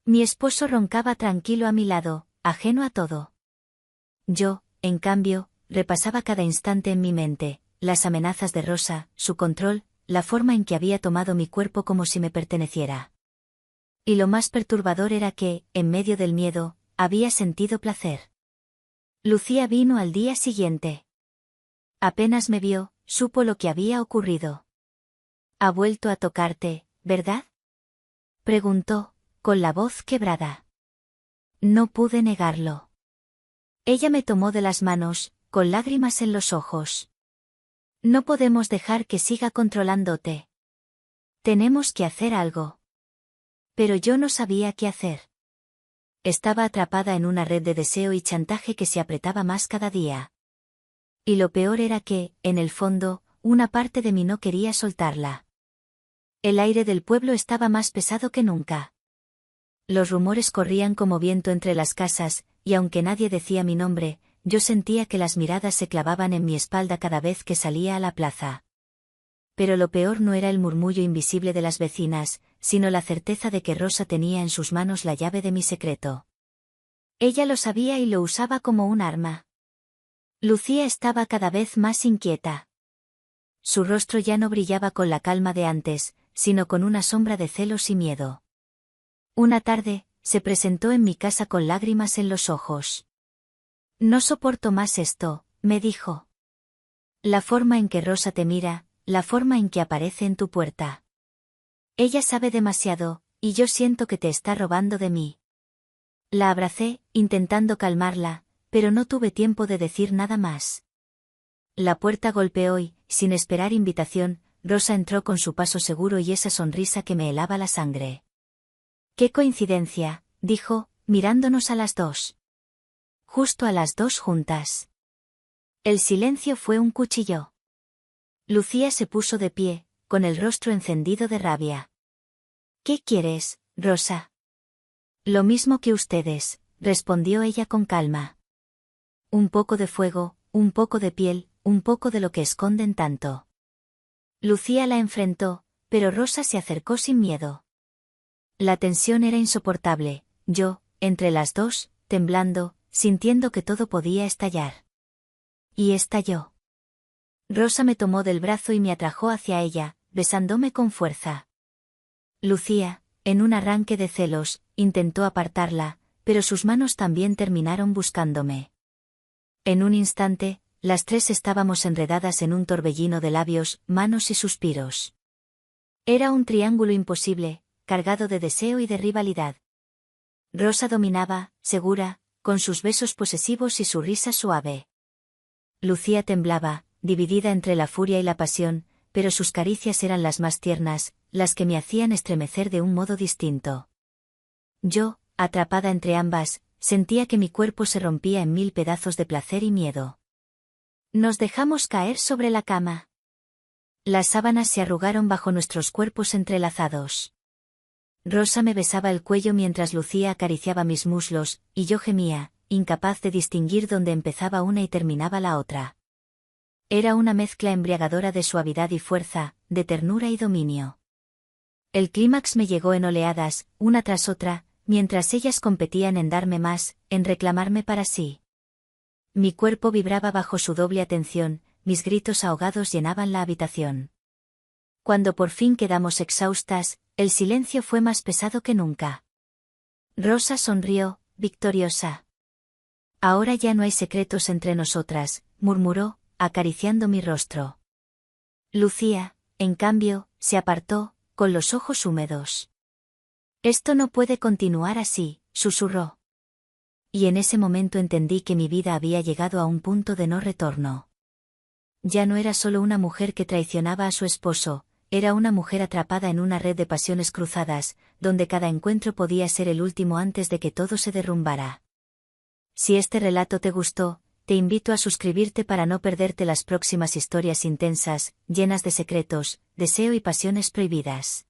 S1: Mi esposo roncaba tranquilo a mi lado, ajeno a todo. Yo, en cambio, repasaba cada instante en mi mente, las amenazas de Rosa, su control, la forma en que había tomado mi cuerpo como si me perteneciera. Y lo más perturbador era que, en medio del miedo, había sentido placer. Lucía vino al día siguiente. Apenas me vio, supo lo que había ocurrido. «Ha vuelto a tocarte, ¿verdad?», preguntó, con la voz quebrada. No pude negarlo. Ella me tomó de las manos, con lágrimas en los ojos. «No podemos dejar que siga controlándote. Tenemos que hacer algo». Pero yo no sabía qué hacer. Estaba atrapada en una red de deseo y chantaje que se apretaba más cada día. Y lo peor era que, en el fondo, una parte de mí no quería soltarla. El aire del pueblo estaba más pesado que nunca. Los rumores corrían como viento entre las casas, y aunque nadie decía mi nombre, yo sentía que las miradas se clavaban en mi espalda cada vez que salía a la plaza. Pero lo peor no era el murmullo invisible de las vecinas, sino la certeza de que Rosa tenía en sus manos la llave de mi secreto. Ella lo sabía y lo usaba como un arma. Lucía estaba cada vez más inquieta. Su rostro ya no brillaba con la calma de antes, sino con una sombra de celos y miedo. Una tarde, se presentó en mi casa con lágrimas en los ojos. «No soporto más esto», me dijo. «La forma en que Rosa te mira, la forma en que aparece en tu puerta. Ella sabe demasiado, y yo siento que te está robando de mí». La abracé, intentando calmarla, pero no tuve tiempo de decir nada más. La puerta golpeó y, sin esperar invitación, Rosa entró con su paso seguro y esa sonrisa que me helaba la sangre. «Qué coincidencia», dijo, mirándonos a las dos. «Justo a las dos juntas». El silencio fue un cuchillo. Lucía se puso de pie, con el rostro encendido de rabia. «¿Qué quieres, Rosa?» «Lo mismo que ustedes», respondió ella con calma. «Un poco de fuego, un poco de piel, un poco de lo que esconden tanto». Lucía la enfrentó, pero Rosa se acercó sin miedo. La tensión era insoportable, yo, entre las dos, temblando, sintiendo que todo podía estallar. Y estalló. Rosa me tomó del brazo y me atrajo hacia ella, besándome con fuerza. Lucía, en un arranque de celos, intentó apartarla, pero sus manos también terminaron buscándome. En un instante, las tres estábamos enredadas en un torbellino de labios, manos y suspiros. Era un triángulo imposible, cargado de deseo y de rivalidad. Rosa dominaba, segura, con sus besos posesivos y su risa suave. Lucía temblaba, dividida entre la furia y la pasión, pero sus caricias eran las más tiernas, las que me hacían estremecer de un modo distinto. Yo, atrapada entre ambas, sentía que mi cuerpo se rompía en mil pedazos de placer y miedo. Nos dejamos caer sobre la cama. Las sábanas se arrugaron bajo nuestros cuerpos entrelazados. Rosa me besaba el cuello mientras Lucía acariciaba mis muslos, y yo gemía, incapaz de distinguir dónde empezaba una y terminaba la otra. Era una mezcla embriagadora de suavidad y fuerza, de ternura y dominio. El clímax me llegó en oleadas, una tras otra, mientras ellas competían en darme más, en reclamarme para sí. Mi cuerpo vibraba bajo su doble atención, mis gritos ahogados llenaban la habitación. Cuando por fin quedamos exhaustas, el silencio fue más pesado que nunca. Rosa sonrió, victoriosa. «Ahora ya no hay secretos entre nosotras», murmuró, acariciando mi rostro. Lucía, en cambio, se apartó, con los ojos húmedos. «Esto no puede continuar así», susurró. Y en ese momento entendí que mi vida había llegado a un punto de no retorno. Ya no era solo una mujer que traicionaba a su esposo, era una mujer atrapada en una red de pasiones cruzadas, donde cada encuentro podía ser el último antes de que todo se derrumbara. Si este relato te gustó, te invito a suscribirte para no perderte las próximas historias intensas, llenas de secretos, deseo y pasiones prohibidas.